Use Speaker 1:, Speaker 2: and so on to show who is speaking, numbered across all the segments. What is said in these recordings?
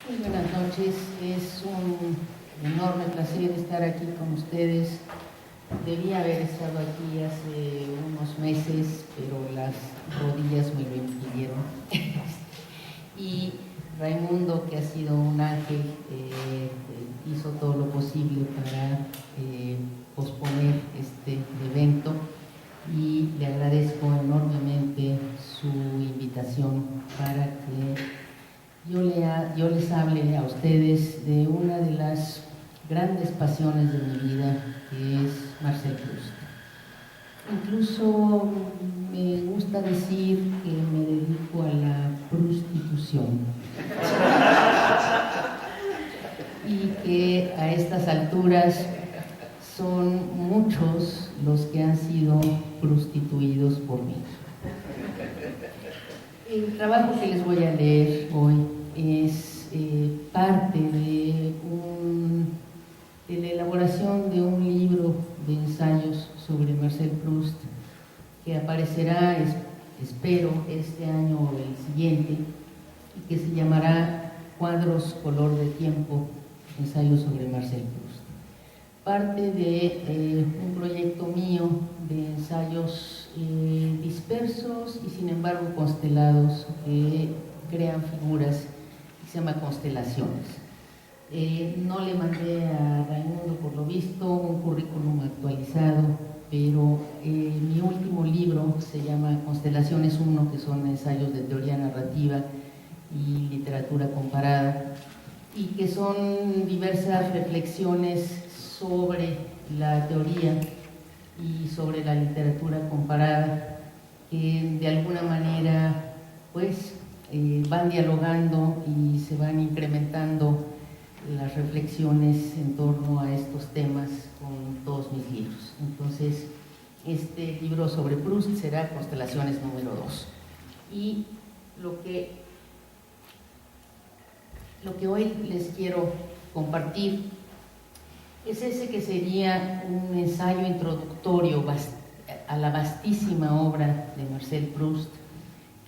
Speaker 1: Muy buenas noches, es un enorme placer estar aquí con ustedes. Debía haber estado aquí hace unos meses, pero las rodillas me lo impidieron. Y Raimundo, que ha sido un ángel, hizo todo lo posible para posponer este evento, y le agradezco enormemente su invitación para que yo les hable a ustedes de una de las grandes pasiones de mi vida, que es Marcel Proust. Incluso me gusta decir que me dedico a la prostitución y que a estas alturas son muchos los que han sido prostituidos por mí. El trabajo que les voy a leer hoy es parte de la elaboración de un libro de ensayos sobre Marcel Proust, que aparecerá, espero, este año o el siguiente, y que se llamará Cuadros Color de Tiempo, ensayos sobre Marcel Proust. Parte de un proyecto mío de ensayos dispersos y sin embargo constelados, que crean figuras, que se llama Constelaciones. No le mandé a Raimundo, por lo visto, un currículum actualizado, pero mi último libro se llama Constelaciones 1, que son ensayos de teoría narrativa y literatura comparada, y que son diversas reflexiones sobre la teoría y sobre la literatura comparada, que de alguna manera pues van dialogando y se van incrementando las reflexiones en torno a estos temas con todos mis libros. Entonces, este libro sobre Proust será Constelaciones número 2. Y lo que hoy les quiero compartir es ese que sería un ensayo introductorio a la vastísima obra de Marcel Proust,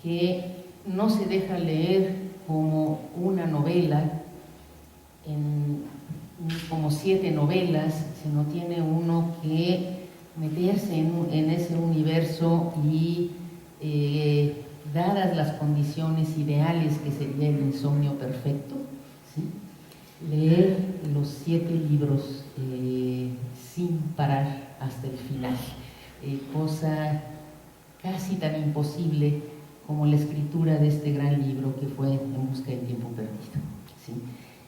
Speaker 1: que no se deja leer como una novela, como 7 novelas, sino tiene uno que meterse en ese universo y, dadas las condiciones ideales que sería el insomnio perfecto, ¿sí?, leer los 7 libros sin parar hasta el final, cosa casi tan imposible como la escritura de este gran libro que fue En busca del tiempo perdido, ¿sí?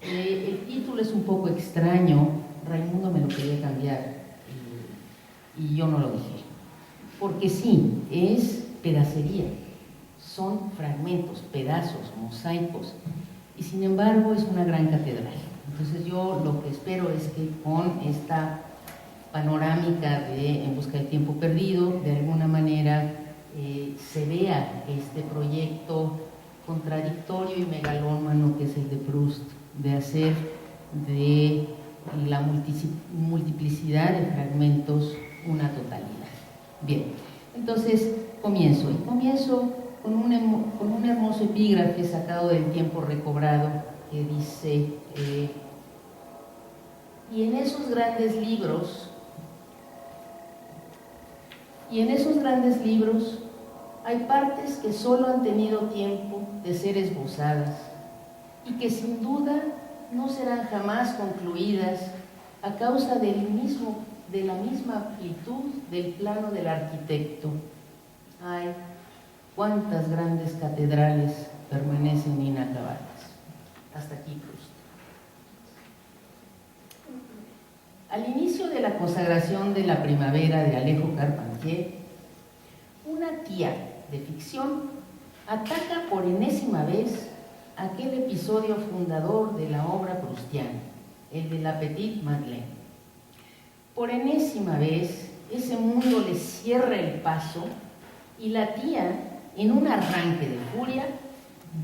Speaker 1: El título es un poco extraño, Raimundo me lo quería cambiar y yo no lo dije, porque sí, es pedacería, son fragmentos, pedazos, mosaicos, y sin embargo es una gran catedral. Entonces yo lo que espero es que con esta panorámica de En busca del tiempo perdido, de alguna manera se vea este proyecto contradictorio y megalómano que es el de Proust, de hacer de la multiplicidad de fragmentos una totalidad. Bien, entonces comienzo con un hermoso epígrafe sacado del Tiempo Recobrado, que dice: y en esos grandes libros hay partes que solo han tenido tiempo de ser esbozadas y que sin duda no serán jamás concluidas a causa de la misma amplitud del plano del arquitecto. Ay, cuántas grandes catedrales permanecen inacabadas. Hasta aquí, Proust. Al inicio de la consagración de La primavera de Alejo Carpentier, una tía de ficción ataca por enésima vez aquel episodio fundador de la obra proustiana, el de La Petite Madeleine. Por enésima vez, ese mundo le cierra el paso y la tía, en un arranque de furia,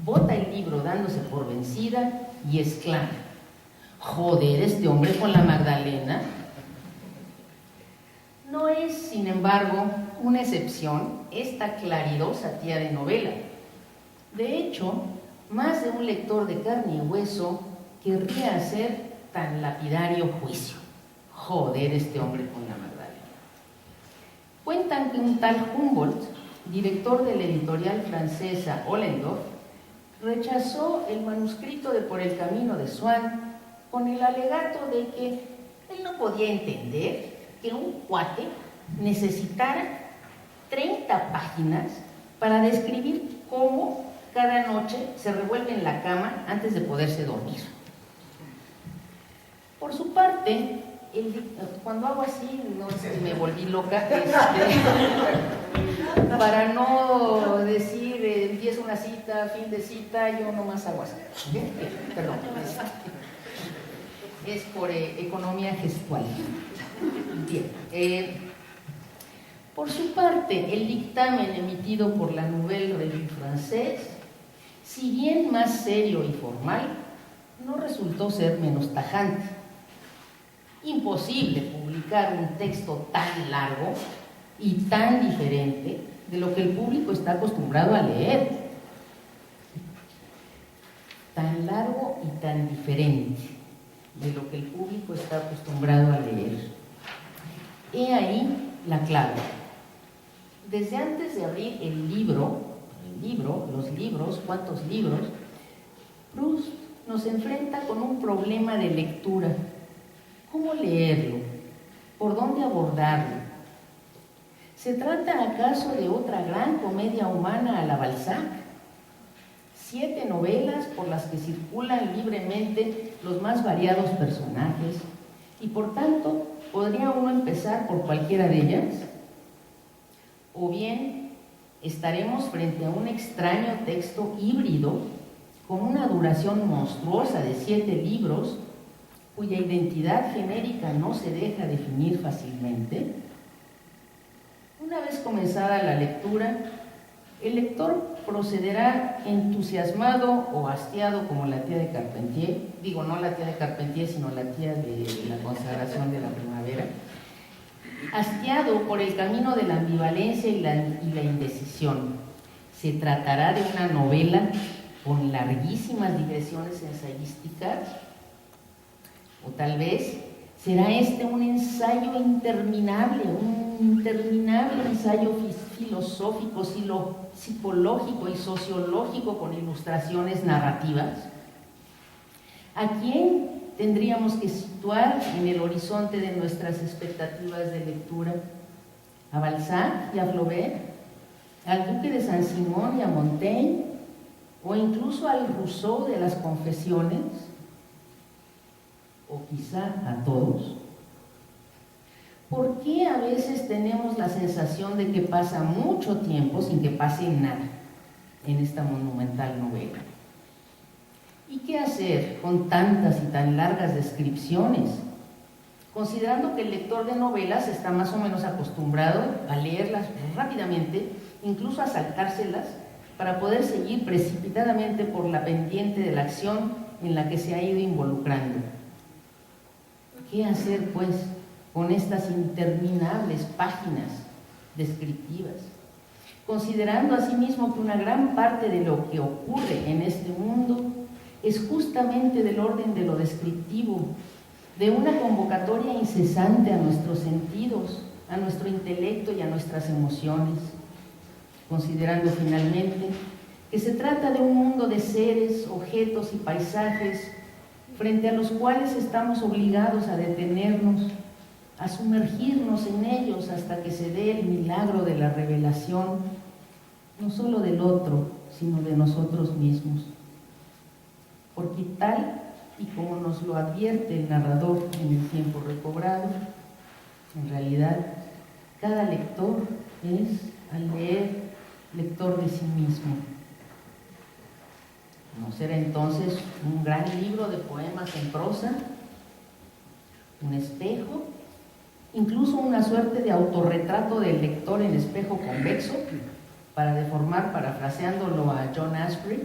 Speaker 1: bota el libro dándose por vencida y exclama: «Joder, este hombre con la Magdalena». No es, sin embargo, una excepción esta claridosa tía de novela. De hecho, más de un lector de carne y hueso querría hacer tan lapidario juicio. Joder, este hombre con la Magdalena. Cuentan que un tal Humboldt, director de la editorial francesa Ollendorff, rechazó el manuscrito de Por el camino de Swann con el alegato de que él no podía entender que un cuate necesitara 30 páginas para describir cómo cada noche se revuelve en la cama antes de poderse dormir. Por su parte, cuando hago así, no sé si me volví loca, para no decir empieza una cita, fin de cita, yo nomás hago así. Perdón, es por economía gestual. Bien. Por su parte, el dictamen emitido por la Nouvelle Revue Française, si bien más serio y formal, no resultó ser menos tajante. Imposible publicar un texto tan largo y tan diferente de lo que el público está acostumbrado a leer. Tan largo y tan diferente de lo que el público está acostumbrado a leer. He ahí la clave. Desde antes de abrir los libros, ¿cuántos libros? Proust nos enfrenta con un problema de lectura. ¿Cómo leerlo? ¿Por dónde abordarlo? ¿Se trata acaso de otra gran comedia humana a la Balzac? 7 novelas por las que circulan libremente los más variados personajes y por tanto podría uno empezar por cualquiera de ellas. O bien estaremos frente a un extraño texto híbrido con una duración monstruosa de 7 libros cuya identidad genérica no se deja definir fácilmente. Una vez comenzada la lectura, el lector procederá entusiasmado o hastiado como la tía de Carpentier, digo no la tía de Carpentier sino la tía de la consagración de la primavera, hastiado por el camino de la ambivalencia y la indecisión. Se tratará de una novela con larguísimas digresiones ensayísticas, o tal vez será este un ensayo interminable, un interminable ensayo filosófico, psicológico y sociológico con ilustraciones narrativas. ¿A quién tendríamos que situar en el horizonte de nuestras expectativas de lectura? ¿A Balzac y a Flaubert? ¿Al duque de Saint-Simon y a Montaigne? ¿O incluso al Rousseau de las Confesiones? ¿O quizá a todos? ¿Por qué a veces tenemos la sensación de que pasa mucho tiempo sin que pase nada en esta monumental novela? ¿Y qué hacer con tantas y tan largas descripciones? Considerando que el lector de novelas está más o menos acostumbrado a leerlas rápidamente, incluso a saltárselas, para poder seguir precipitadamente por la pendiente de la acción en la que se ha ido involucrando. ¿Qué hacer, pues, con estas interminables páginas descriptivas? Considerando asimismo que una gran parte de lo que ocurre en este mundo es justamente del orden de lo descriptivo, de una convocatoria incesante a nuestros sentidos, a nuestro intelecto y a nuestras emociones. Considerando finalmente que se trata de un mundo de seres, objetos y paisajes frente a los cuales estamos obligados a detenernos, a sumergirnos en ellos hasta que se dé el milagro de la revelación, no solo del otro, sino de nosotros mismos. Porque tal y como nos lo advierte el narrador en El tiempo recobrado, en realidad cada lector es, al leer, lector de sí mismo. ¿No será entonces un gran libro de poemas en prosa? ¿Un espejo? ¿Incluso una suerte de autorretrato del lector en espejo convexo? Para deformar, parafraseándolo a John Asprey.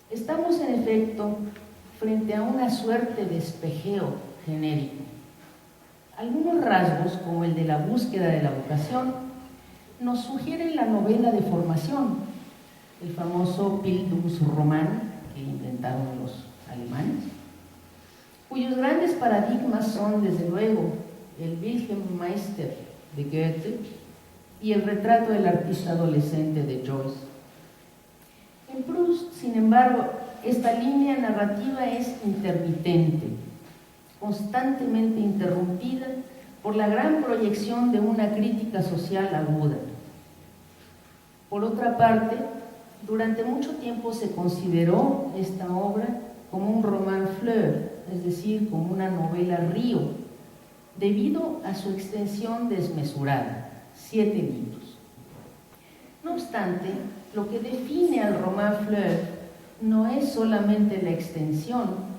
Speaker 1: Estamos en efecto frente a una suerte de espejeo genérico. Algunos rasgos, como el de la búsqueda de la vocación, nos sugieren la novela de formación, el famoso Bildungsroman que inventaron los alemanes, cuyos grandes paradigmas son, desde luego, el Wilhelm Meister de Goethe y el retrato del artista adolescente de Joyce. En Proust, sin embargo, esta línea narrativa es intermitente, constantemente interrumpida por la gran proyección de una crítica social aguda. Por otra parte, durante mucho tiempo se consideró esta obra como un roman fleuve, es decir, como una novela río, debido a su extensión desmesurada, 7 libros. No obstante, lo que define al roman fleuve no es solamente la extensión,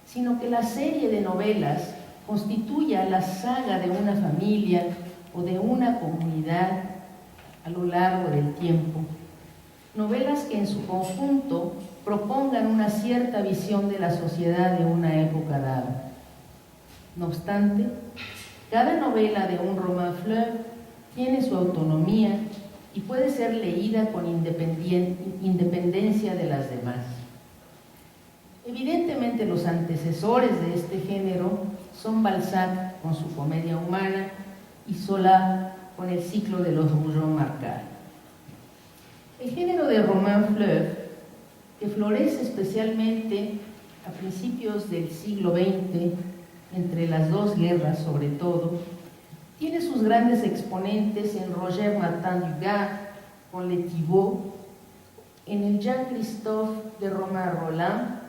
Speaker 1: sino que la serie de novelas constituye la saga de una familia o de una comunidad a lo largo del tiempo. Novelas que en su conjunto propongan una cierta visión de la sociedad de una época dada. No obstante, cada novela de un roman fleuve tiene su autonomía y puede ser leída con independencia de las demás. Evidentemente, los antecesores de este género son Balzac con su Comedia Humana y Zola con el ciclo de los Rougon-Macquart. El género de roman fleuve, que florece especialmente a principios del siglo XX, entre las dos guerras sobre todo, tiene sus grandes exponentes en Roger Martin du Gard con Les Thibault, en el Jean-Christophe de Romain Rolland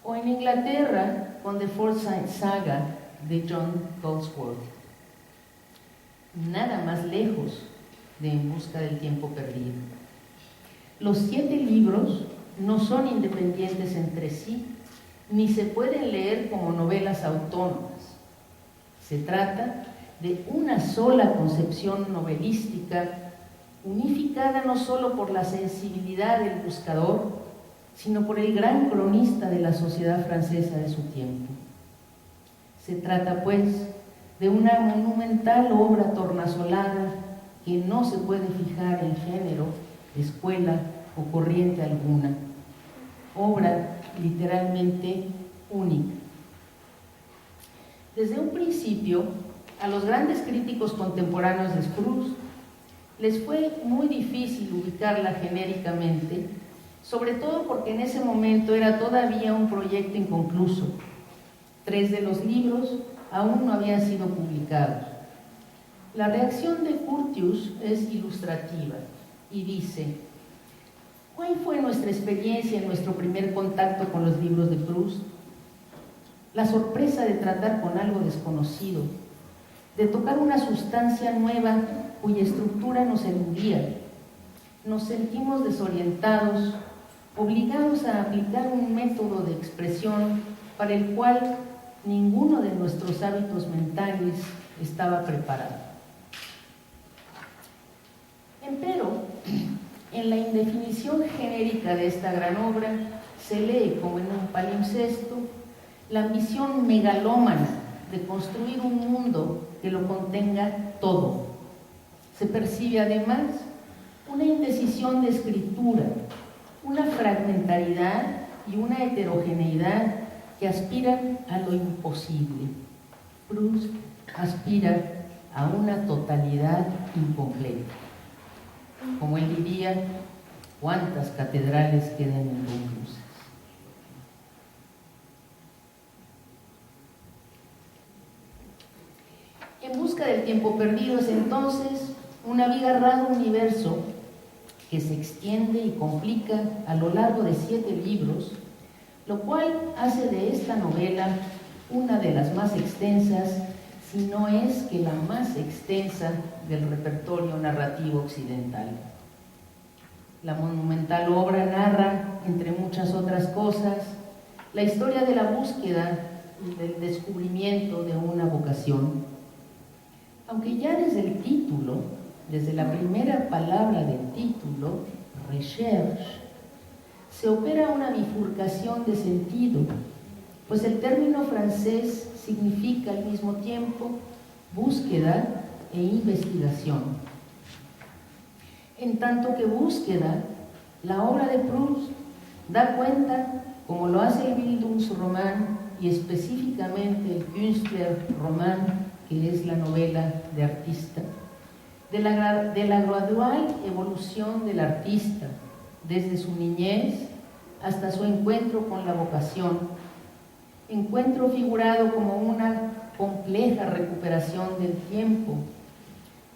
Speaker 1: o en Inglaterra con The Forsyte Saga de John Goldsworthy. Nada más lejos de En busca del tiempo perdido. Los 7 libros no son independientes entre sí, ni se pueden leer como novelas autónomas. Se trata de una sola concepción novelística, unificada no solo por la sensibilidad del buscador, sino por el gran cronista de la sociedad francesa de su tiempo. Se trata, pues, de una monumental obra tornasolada que no se puede fijar en género, escuela o corriente alguna. Obra literalmente única. Desde un principio, a los grandes críticos contemporáneos de Proust les fue muy difícil ubicarla genéricamente, sobre todo porque en ese momento era todavía un proyecto inconcluso. 3 de los libros aún no habían sido publicados. La reacción de Curtius es ilustrativa y dice: ¿cuál fue nuestra experiencia en nuestro primer contacto con los libros de Proust? La sorpresa de tratar con algo desconocido, de tocar una sustancia nueva cuya estructura nos eludía. Nos sentimos desorientados, obligados a aplicar un método de expresión para el cual ninguno de nuestros hábitos mentales estaba preparado. Empero, en la indefinición genérica de esta gran obra se lee, como en un palimpsesto, la ambición megalómana de construir un mundo que lo contenga todo. Se percibe además una indecisión de escritura, una fragmentariedad y una heterogeneidad que aspiran a lo imposible. Proust aspira a una totalidad incompleta. Como él diría, ¿cuántas catedrales quedan inconclusas? En busca del tiempo perdido es entonces un abigarrado universo que se extiende y complica a lo largo de 7 libros, lo cual hace de esta novela una de las más extensas, si no es que la más extensa del repertorio narrativo occidental. La monumental obra narra, entre muchas otras cosas, la historia de la búsqueda y del descubrimiento de una vocación. Aunque ya desde el título, desde la primera palabra del título, recherche, se opera una bifurcación de sentido, pues el término francés significa al mismo tiempo búsqueda e investigación. En tanto que búsqueda La obra de Proust da cuenta, como lo hace el Bildungsroman y específicamente el Künstlerroman, que es la novela de artista, de la gradual evolución del artista, desde su niñez hasta su encuentro con la vocación, encuentro figurado como una compleja recuperación del tiempo,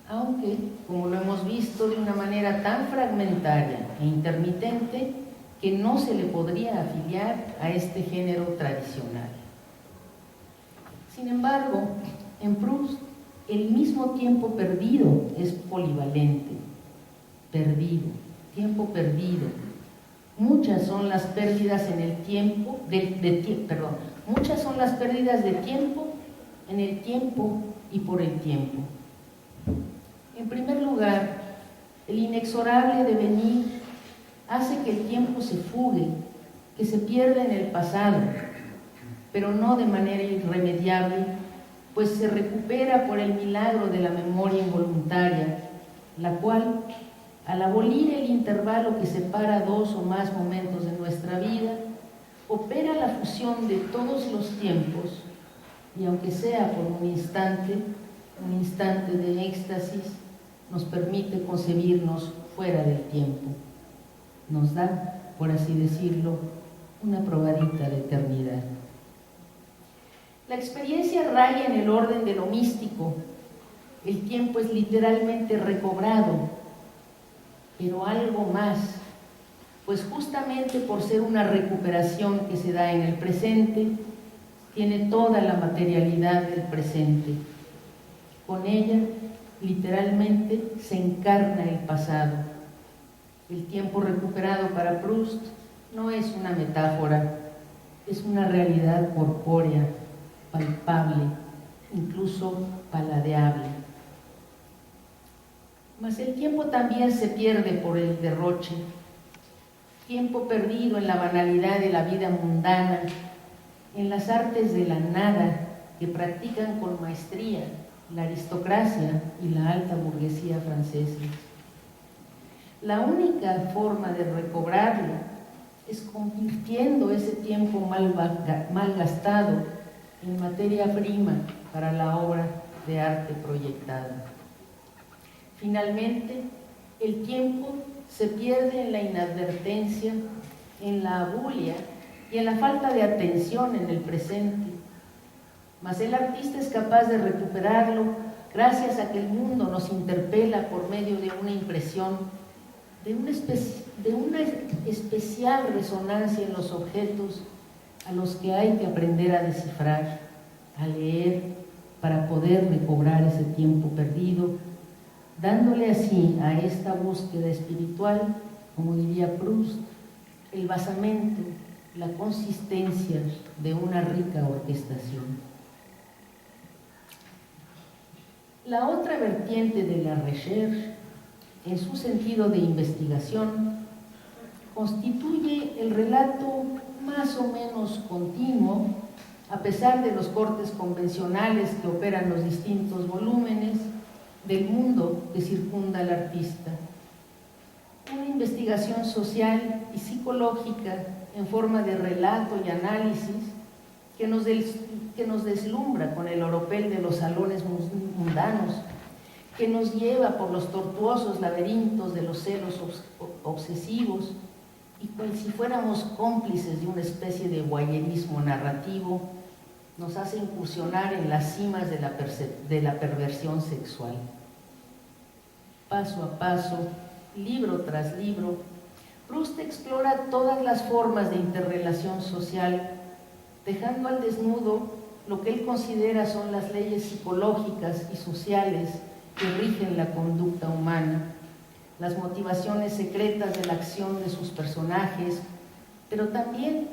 Speaker 1: aunque, como lo hemos visto, de una manera tan fragmentaria e intermitente que no se le podría afiliar a este género tradicional. Sin embargo, en Proust, el mismo tiempo perdido es polivalente. Perdido, tiempo perdido. Muchas son las pérdidas en el tiempo, muchas son las pérdidas de tiempo en el tiempo y por el tiempo. En primer lugar, el inexorable devenir hace que el tiempo se fugue, que se pierda en el pasado, pero no de manera irremediable, pues se recupera por el milagro de la memoria involuntaria, la cual, al abolir el intervalo que separa dos o más momentos de nuestra vida, opera la fusión de todos los tiempos, y aunque sea por un instante de éxtasis, nos permite concebirnos fuera del tiempo. Nos da, por así decirlo, una probadita de eternidad. La experiencia raya en el orden de lo místico. El tiempo es literalmente recobrado, pero algo más, pues justamente por ser una recuperación que se da en el presente, tiene toda la materialidad del presente. Con ella, literalmente, se encarna el pasado. El tiempo recuperado para Proust no es una metáfora, es una realidad corpórea, palpable, incluso paladeable. Mas el tiempo también se pierde por el derroche, tiempo perdido en la banalidad de la vida mundana, en las artes de la nada que practican con maestría la aristocracia y la alta burguesía francesa. La única forma de recobrarlo es convirtiendo ese tiempo mal gastado en materia prima para la obra de arte proyectada. Finalmente, el tiempo se pierde en la inadvertencia, en la abulia y en la falta de atención en el presente. Mas el artista es capaz de recuperarlo gracias a que el mundo nos interpela por medio de una impresión, de una especial resonancia en los objetos a los que hay que aprender a descifrar, a leer, para poder recobrar ese tiempo perdido, dándole así a esta búsqueda espiritual, como diría Proust, el basamento, la consistencia de una rica orquestación. La otra vertiente de la recherche, en su sentido de investigación, constituye el relato más o menos continuo, a pesar de los cortes convencionales que operan los distintos volúmenes del mundo que circunda al artista. Una investigación social y psicológica en forma de relato y análisis que nos deslumbra con el oropel de los salones mundanos, que nos lleva por los tortuosos laberintos de los celos obsesivos y cual si fuéramos cómplices de una especie de voyerismo narrativo, nos hace incursionar en las cimas de la perversión sexual. Paso a paso, libro tras libro, Proust explora todas las formas de interrelación social, dejando al desnudo lo que él considera son las leyes psicológicas y sociales que rigen la conducta humana, las motivaciones secretas de la acción de sus personajes, pero también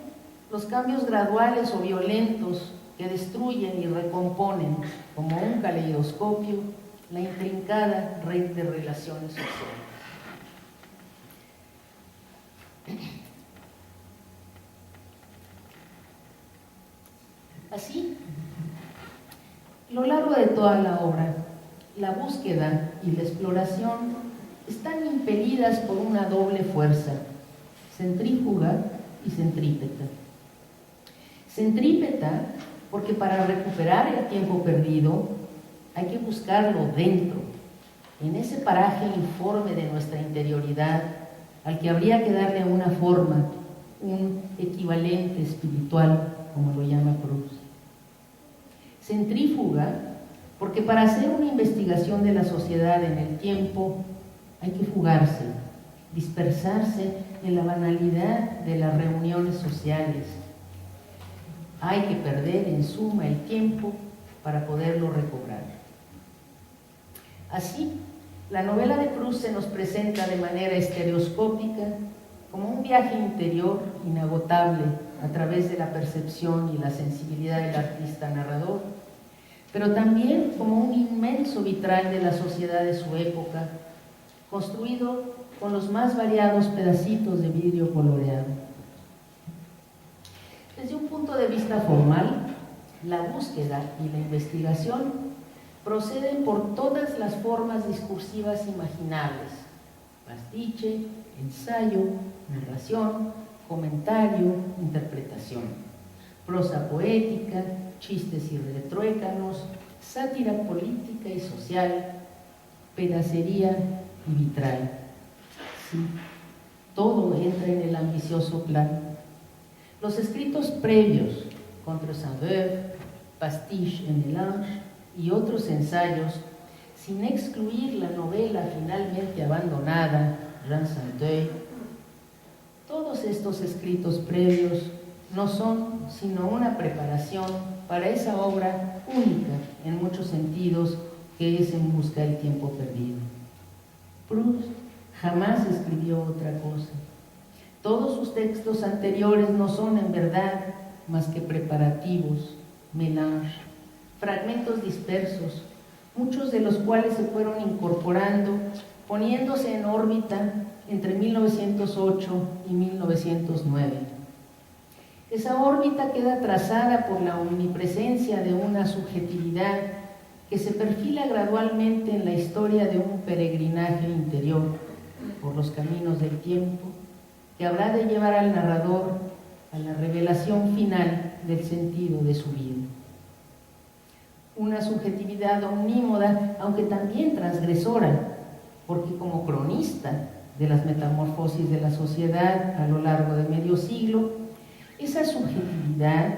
Speaker 1: los cambios graduales o violentos que destruyen y recomponen, como un caleidoscopio, la intrincada red de relaciones sociales. Así, a lo largo de toda la obra, la búsqueda y la exploración están impelidas por una doble fuerza, centrífuga y centrípeta. Centrípeta porque para recuperar el tiempo perdido hay que buscarlo dentro, en ese paraje informe de nuestra interioridad, al que habría que darle una forma, un equivalente espiritual, como lo llama Proust. Centrífuga, porque para hacer una investigación de la sociedad en el tiempo hay que fugarse, dispersarse en la banalidad de las reuniones sociales. Hay que perder en suma el tiempo para poderlo recobrar. Así, la novela de Proust se nos presenta de manera estereoscópica como un viaje interior inagotable a través de la percepción y la sensibilidad del artista narrador, pero también como un inmenso vitral de la sociedad de su época, construido con los más variados pedacitos de vidrio coloreado. Desde un punto de vista formal, la búsqueda y la investigación proceden por todas las formas discursivas imaginables: pastiche, ensayo, narración, comentario, interpretación, prosa poética, chistes y retruécanos, sátira política y social, pedacería y vitral. Sí, todo entra en el ambicioso plan. Los escritos previos, Contre Saint-Beuve, Pastiche et Mélange y otros ensayos, sin excluir la novela finalmente abandonada, Jean Saint-Deuil, todos estos escritos previos no son sino una preparación para esa obra única en muchos sentidos que es En busca del tiempo perdido. Proust jamás escribió otra cosa. Todos sus textos anteriores no son en verdad más que preparativos, mélange, fragmentos dispersos, muchos de los cuales se fueron incorporando, poniéndose en órbita entre 1908 y 1909. Esa órbita queda trazada por la omnipresencia de una subjetividad que se perfila gradualmente en la historia de un peregrinaje interior por los caminos del tiempo, que habrá de llevar al narrador a la revelación final del sentido de su vida. Una subjetividad omnímoda, aunque también transgresora, porque como cronista de las metamorfosis de la sociedad a lo largo de medio siglo, esa subjetividad,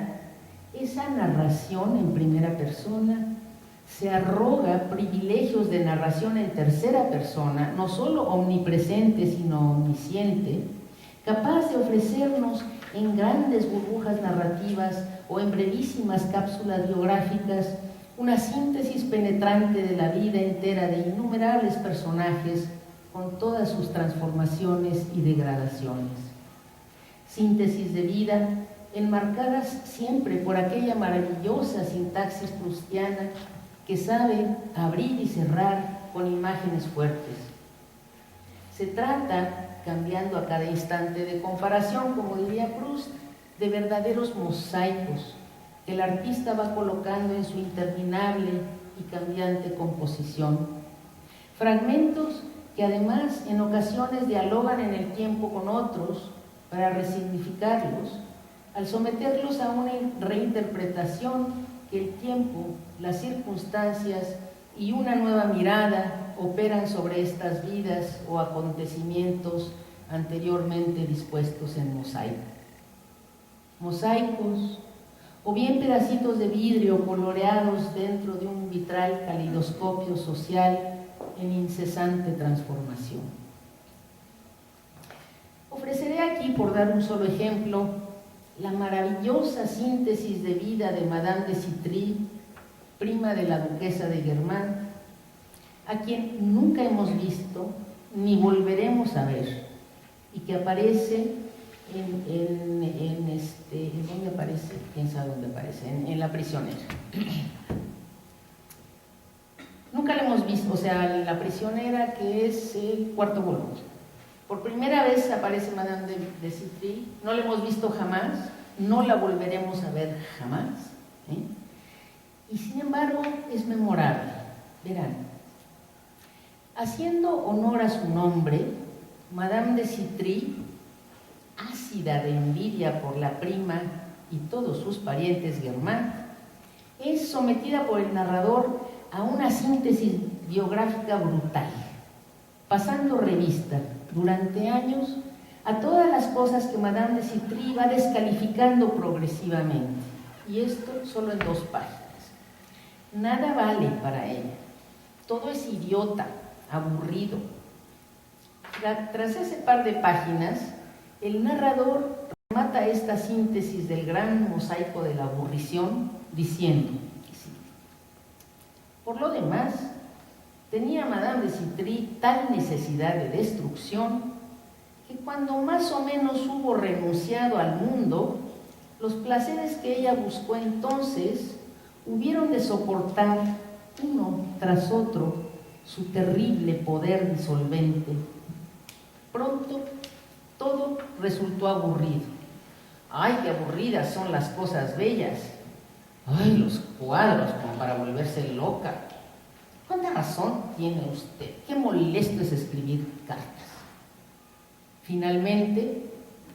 Speaker 1: esa narración en primera persona, se arroga privilegios de narración en tercera persona, no solo omnipresente, sino omnisciente, capaz de ofrecernos en grandes burbujas narrativas o en brevísimas cápsulas biográficas una síntesis penetrante de la vida entera de innumerables personajes con todas sus transformaciones y degradaciones. Síntesis de vida enmarcadas siempre por aquella maravillosa sintaxis proustiana que sabe abrir y cerrar con imágenes fuertes. Se trata, cambiando a cada instante de comparación, como diría Proust, de verdaderos mosaicos que el artista va colocando en su interminable y cambiante composición. Fragmentos que además en ocasiones dialogan en el tiempo con otros para resignificarlos, al someterlos a una reinterpretación que el tiempo, las circunstancias y una nueva mirada operan sobre estas vidas o acontecimientos anteriormente dispuestos en mosaico. Mosaicos, o bien pedacitos de vidrio coloreados dentro de un vitral calidoscopio social en incesante transformación. Ofreceré aquí, por dar un solo ejemplo, la maravillosa síntesis de vida de Madame de Citry, prima de la duquesa de Guermantes, a quien nunca hemos visto ni volveremos a ver, y que aparece ¿en dónde aparece? ¿Quién sabe dónde aparece? En La prisionera. Nunca la hemos visto, o sea, La prisionera, que es el cuarto volumen. Por primera vez aparece Madame de Citry, no la hemos visto jamás, no la volveremos a ver jamás, ¿eh? Y sin embargo es memorable. Verán, haciendo honor a su nombre, Madame de Citry ácida de envidia por la prima y todos sus parientes Germán, es sometida por el narrador a una síntesis biográfica brutal, pasando revista durante años a todas las cosas que Madame de Citry va descalificando progresivamente, y esto solo en 2 páginas. Nada vale para ella, todo es idiota, aburrido. Tras ese par de páginas, el narrador remata esta síntesis del gran mosaico de la aburrición diciendo que sí. Por lo demás, tenía Madame de Citry tal necesidad de destrucción que cuando más o menos hubo renunciado al mundo, los placeres que ella buscó entonces hubieron de soportar uno tras otro su terrible poder disolvente. Pronto todo resultó aburrido. ¡Ay, qué aburridas son las cosas bellas! ¡Ay, los cuadros como para volverse loca! ¿Cuánta razón tiene usted? ¡Qué molesto es escribir cartas! Finalmente,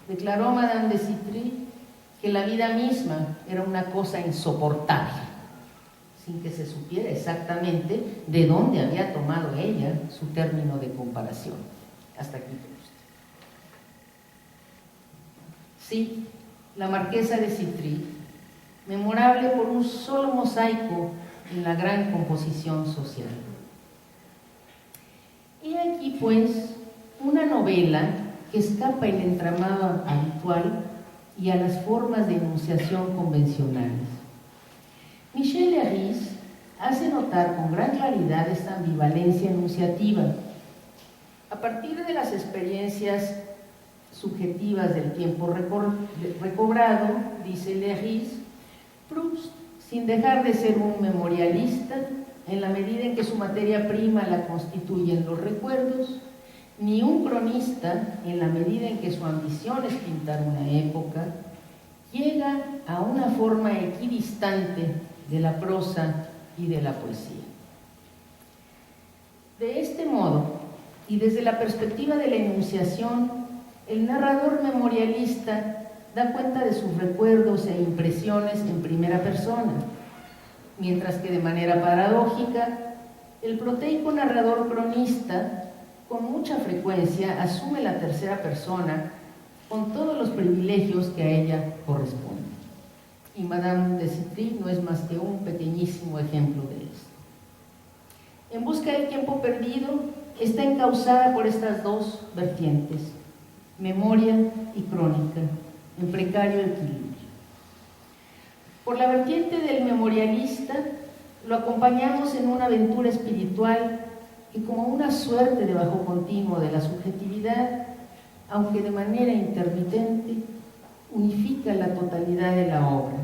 Speaker 1: declaró Madame de Citry que la vida misma era una cosa insoportable, sin que se supiera exactamente de dónde había tomado ella su término de comparación. Hasta aquí. Sí, la marquesa de Citry, memorable por un solo mosaico en la gran composición social. Y aquí, pues, una novela que escapa el entramado habitual y a las formas de enunciación convencionales. Michel Leiris hace notar con gran claridad esta ambivalencia enunciativa. A partir de las experiencias subjetivas del tiempo recobrado, dice Leiris, Proust, sin dejar de ser un memorialista, en la medida en que su materia prima la constituyen los recuerdos, ni un cronista, en la medida en que su ambición es pintar una época, llega a una forma equidistante de la prosa y de la poesía. De este modo, y desde la perspectiva de la enunciación, el narrador memorialista da cuenta de sus recuerdos e impresiones en primera persona, mientras que de manera paradójica, el proteico narrador cronista con mucha frecuencia asume la tercera persona con todos los privilegios que a ella corresponden. Y Madame de Citry no es más que un pequeñísimo ejemplo de esto. En busca del tiempo perdido está encauzada por estas 2 vertientes, memoria y crónica, en precario equilibrio. Por la vertiente del memorialista, lo acompañamos en una aventura espiritual que, como una suerte de bajo continuo de la subjetividad, aunque de manera intermitente, unifica la totalidad de la obra.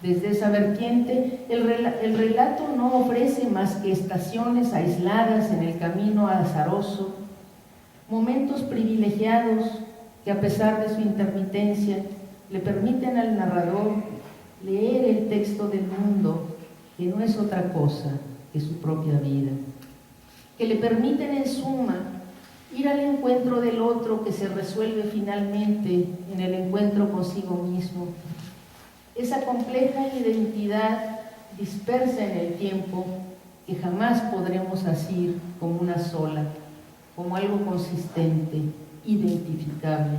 Speaker 1: Desde esa vertiente, el relato no ofrece más que estaciones aisladas en el camino azaroso, momentos privilegiados que, a pesar de su intermitencia, le permiten al narrador leer el texto del mundo, que no es otra cosa que su propia vida, que le permiten, en suma, ir al encuentro del otro que se resuelve finalmente en el encuentro consigo mismo. Esa compleja identidad dispersa en el tiempo que jamás podremos asir como una sola, como algo consistente, identificable,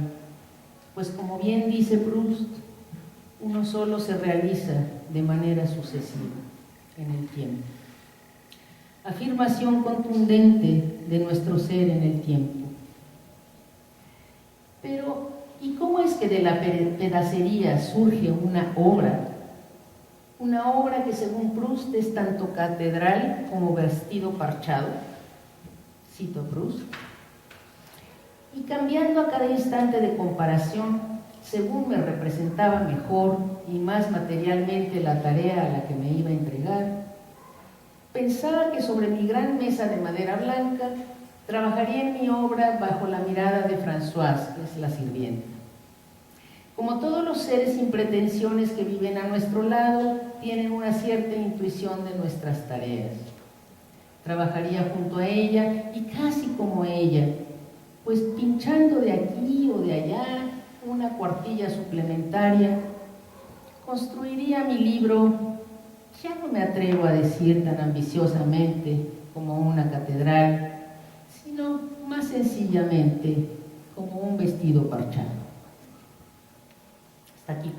Speaker 1: pues como bien dice Proust, uno solo se realiza de manera sucesiva en el tiempo. Afirmación contundente de nuestro ser en el tiempo. Pero, ¿y cómo es que de la pedacería surge una obra? Una obra que, según Proust, es tanto catedral como vestido parchado. Cito a Proust. Y cambiando a cada instante de comparación, según me representaba mejor y más materialmente la tarea a la que me iba a entregar, pensaba que sobre mi gran mesa de madera blanca trabajaría en mi obra bajo la mirada de Françoise, que es la sirvienta. Como todos los seres sin pretensiones que viven a nuestro lado, tienen una cierta intuición de nuestras tareas. Trabajaría junto a ella y casi como ella, pues pinchando de aquí o de allá, una cuartilla suplementaria, construiría mi libro, ya no me atrevo a decir tan ambiciosamente como una catedral, sino más sencillamente como un vestido parchado. Hasta aquí.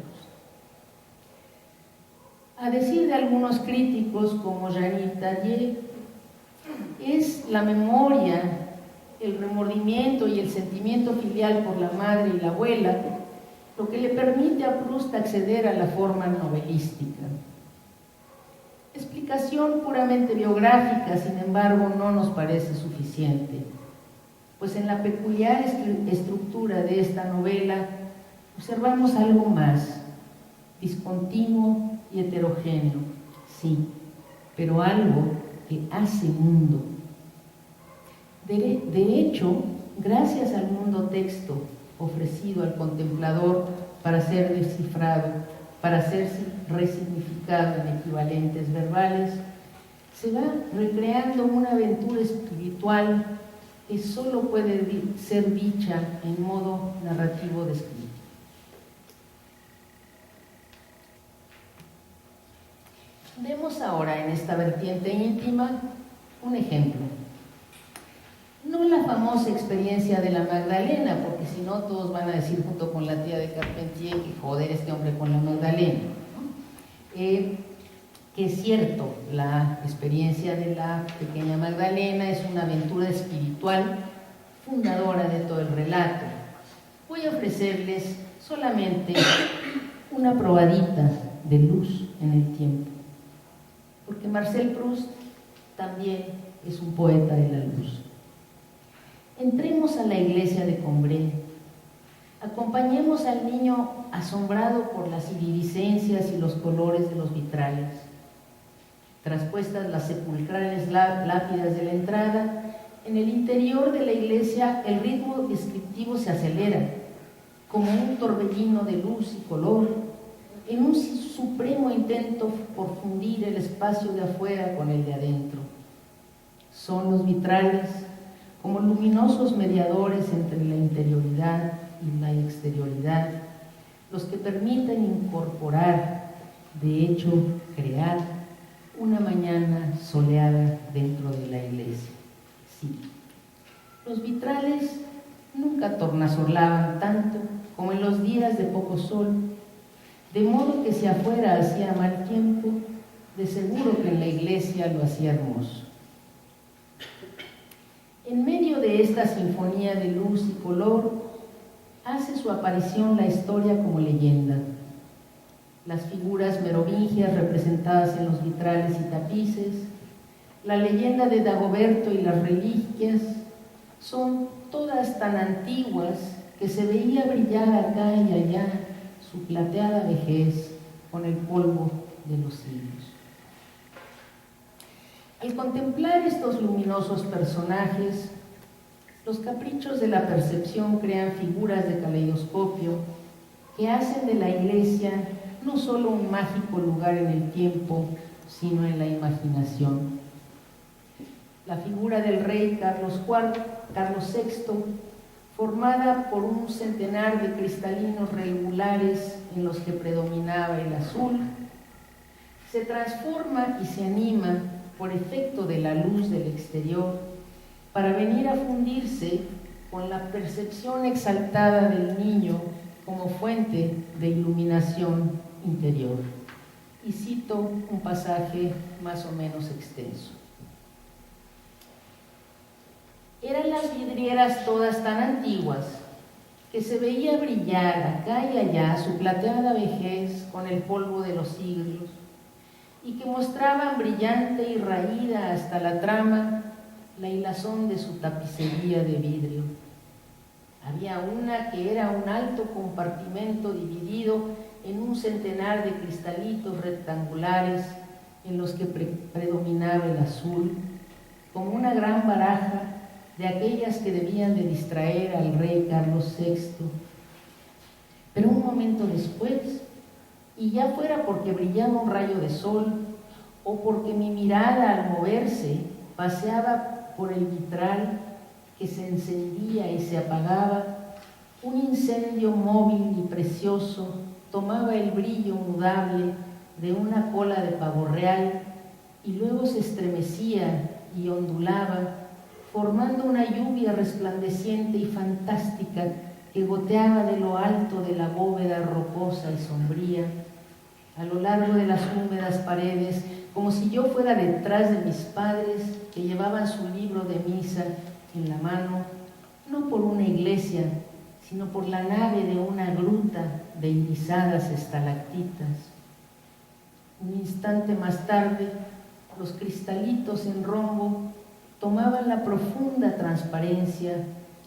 Speaker 1: A decir de algunos críticos como Jean-Yves Tardieu, es la memoria, el remordimiento y el sentimiento filial por la madre y la abuela lo que le permite a Proust acceder a la forma novelística. Explicación puramente biográfica, sin embargo, no nos parece suficiente, pues en la peculiar estructura de esta novela observamos algo más, discontinuo y heterogéneo, sí, pero algo que hace mundo. De hecho, gracias al mundo texto ofrecido al contemplador para ser descifrado, para ser resignificado en equivalentes verbales, se va recreando una aventura espiritual que solo puede ser dicha en modo narrativo descrito. Vemos ahora en esta vertiente íntima un ejemplo. No la famosa experiencia de la Magdalena, porque si no todos van a decir junto con la tía de Carpentier que joder este hombre con la Magdalena, ¿no? Que es cierto, la experiencia de la pequeña Magdalena es una aventura espiritual fundadora de todo el relato. Voy a ofrecerles solamente una probadita de luz en el tiempo, porque Marcel Proust también es un poeta de la luz. Entremos a la iglesia de Combray, acompañemos al niño asombrado por las iridiscencias y los colores de los vitrales. Traspuestas las sepulcrales lápidas de la entrada, en el interior de la iglesia el ritmo descriptivo se acelera, como un torbellino de luz y color, en un supremo intento por fundir el espacio de afuera con el de adentro. Son los vitrales como luminosos mediadores entre la interioridad y la exterioridad, los que permiten incorporar, de hecho, crear una mañana soleada dentro de la iglesia. Sí, los vitrales nunca tornasolaban tanto como en los días de poco sol, de modo que si afuera hacía mal tiempo, de seguro que en la iglesia lo hacía hermoso. En medio de esta sinfonía de luz y color, hace su aparición la historia como leyenda. Las figuras merovingias representadas en los vitrales y tapices, la leyenda de Dagoberto y las reliquias, son todas tan antiguas que se veía brillar acá y allá su plateada vejez con el polvo de los siglos. Al contemplar estos luminosos personajes, los caprichos de la percepción crean figuras de caleidoscopio que hacen de la iglesia no solo un mágico lugar en el tiempo, sino en la imaginación. La figura del rey Carlos VI, formada por un centenar de cristalinos regulares en los que predominaba el azul, se transforma y se anima por efecto de la luz del exterior para venir a fundirse con la percepción exaltada del niño como fuente de iluminación interior. Y cito un pasaje más o menos extenso. Eran las vidrieras todas tan antiguas que se veía brillar acá y allá su plateada vejez con el polvo de los siglos, y que mostraban brillante y raída hasta la trama la hilazón de su tapicería de vidrio. Había una que era un alto compartimento dividido en un centenar de cristalitos rectangulares en los que predominaba el azul, como una gran baraja de aquellas que debían de distraer al rey Carlos VI. Pero un momento después, y ya fuera porque brillaba un rayo de sol o porque mi mirada al moverse paseaba por el vitral que se encendía y se apagaba, Un incendio móvil y precioso tomaba el brillo mudable de una cola de pavo real y luego se estremecía y ondulaba, formando una lluvia resplandeciente y fantástica que goteaba de lo alto de la bóveda rocosa y sombría, a lo largo de las húmedas paredes, como si yo fuera detrás de mis padres que llevaban su libro de misa en la mano, no por una iglesia, sino por la nave de una gruta de irisadas estalactitas. Un instante más tarde, los cristalitos en rombo tomaban la profunda transparencia,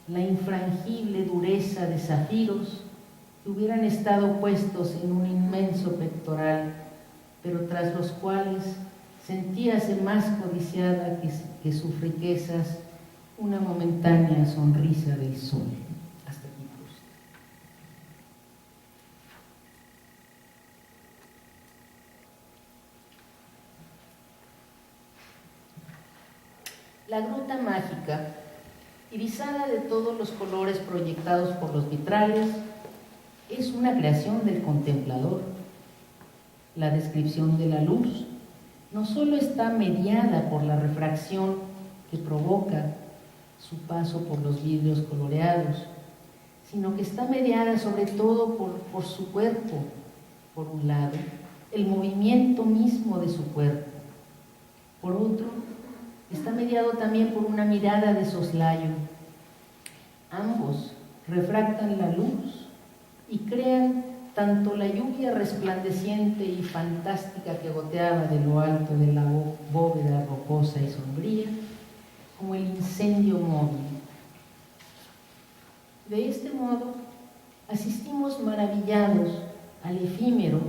Speaker 1: la infrangible dureza de zafiros que hubieran estado puestos en un inmenso pectoral, pero tras los cuales sentíase más codiciada que sus riquezas una momentánea sonrisa del sol. Hasta aquí, Proust. La gruta mágica, irisada de todos los colores proyectados por los vitrales, es una creación del contemplador. La descripción de la luz no solo está mediada por la refracción que provoca su paso por los vidrios coloreados, sino que está mediada sobre todo por su cuerpo, por un lado, el movimiento mismo de su cuerpo. Por otro, está mediado también por una mirada de soslayo. Ambos refractan la luz y crean tanto la lluvia resplandeciente y fantástica que goteaba de lo alto de la bóveda rocosa y sombría, como el incendio móvil. De este modo, asistimos maravillados al efímero,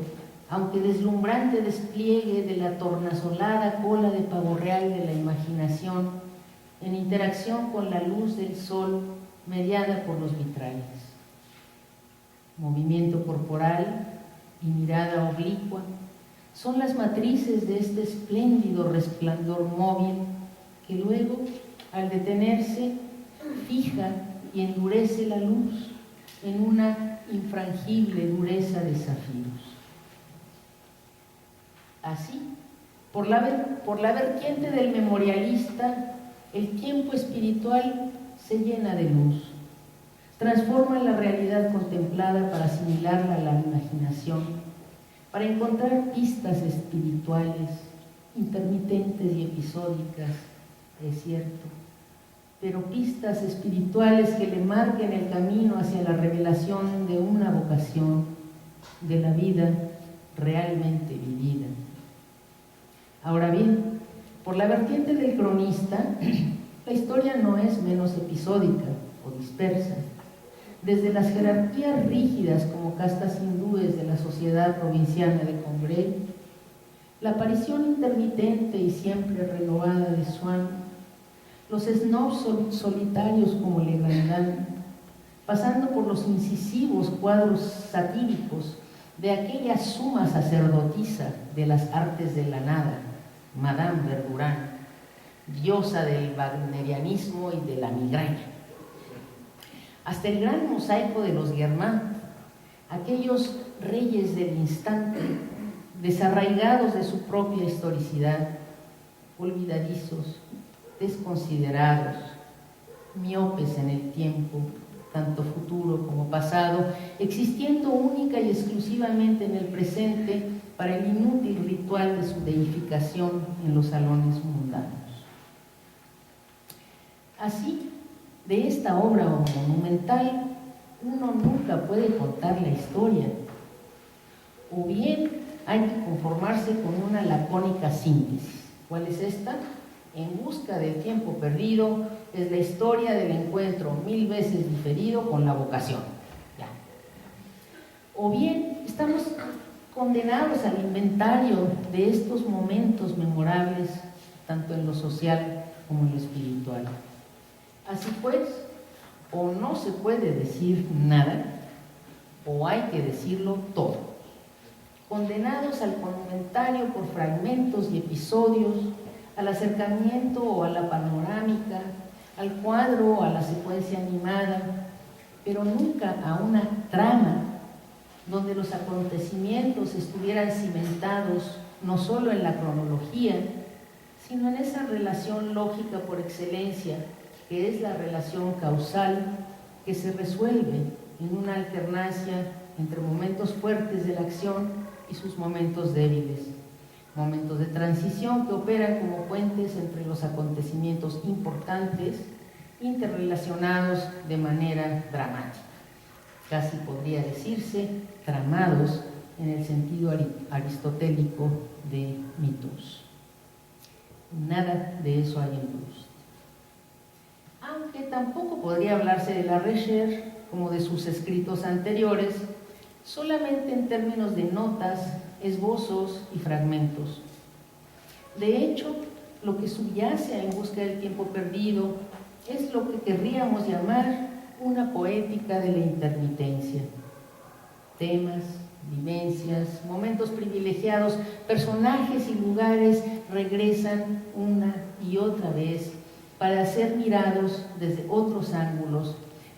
Speaker 1: aunque deslumbrante despliegue de la tornasolada cola de pavo real de la imaginación, en interacción con la luz del sol mediada por los vitrales. Movimiento corporal y mirada oblicua son las matrices de este espléndido resplandor móvil que luego, al detenerse, fija y endurece la luz en una infrangible dureza de zafiros. Así, por la vertiente del memorialista, el tiempo espiritual se llena de luz, transforma la realidad contemplada para asimilarla a la imaginación, para encontrar pistas espirituales, intermitentes y episódicas, es cierto, pero pistas espirituales que le marquen el camino hacia la revelación de una vocación, de la vida realmente vivida. Ahora bien, por la vertiente del cronista, la historia no es menos episódica o dispersa. Desde las jerarquías rígidas como castas hindúes de la sociedad provinciana de Combray, la aparición intermitente y siempre renovada de Swann, los snobs solitarios como Legrandin, pasando por los incisivos cuadros satíricos de aquella suma sacerdotisa de las artes de la nada, Madame Verdurin, diosa del wagnerianismo y de la migraña, hasta el gran mosaico de los Guermantes, aquellos reyes del instante, desarraigados de su propia historicidad, olvidadizos, desconsiderados, miopes en el tiempo, tanto futuro como pasado, existiendo única y exclusivamente en el presente para el inútil ritual de su deificación en los salones mundanos. Así, de esta obra monumental, uno nunca puede contar la historia, o bien hay que conformarse con una lacónica síntesis. ¿Cuál es esta? En busca del tiempo perdido es la historia del encuentro 1000 veces diferido con la vocación. Ya. O bien estamos condenados al inventario de estos momentos memorables, tanto en lo social como en lo espiritual. Así pues, o no se puede decir nada, o hay que decirlo todo. Condenados al comentario por fragmentos y episodios, al acercamiento o a la panorámica, al cuadro o a la secuencia animada, pero nunca a una trama donde los acontecimientos estuvieran cimentados no solo en la cronología, sino en esa relación lógica por excelencia, que es la relación causal que se resuelve en una alternancia entre momentos fuertes de la acción y sus momentos débiles, momentos de transición que operan como puentes entre los acontecimientos importantes, interrelacionados de manera dramática. Casi podría decirse tramados en el sentido aristotélico de mitos. Nada de eso hay en Proust. Aunque tampoco podría hablarse de la Recher como de sus escritos anteriores, solamente en términos de notas, esbozos y fragmentos. De hecho, lo que subyace En busca del tiempo perdido es lo que querríamos llamar una poética de la intermitencia. Temas, vivencias, momentos privilegiados, personajes y lugares regresan una y otra vez para ser mirados desde otros ángulos,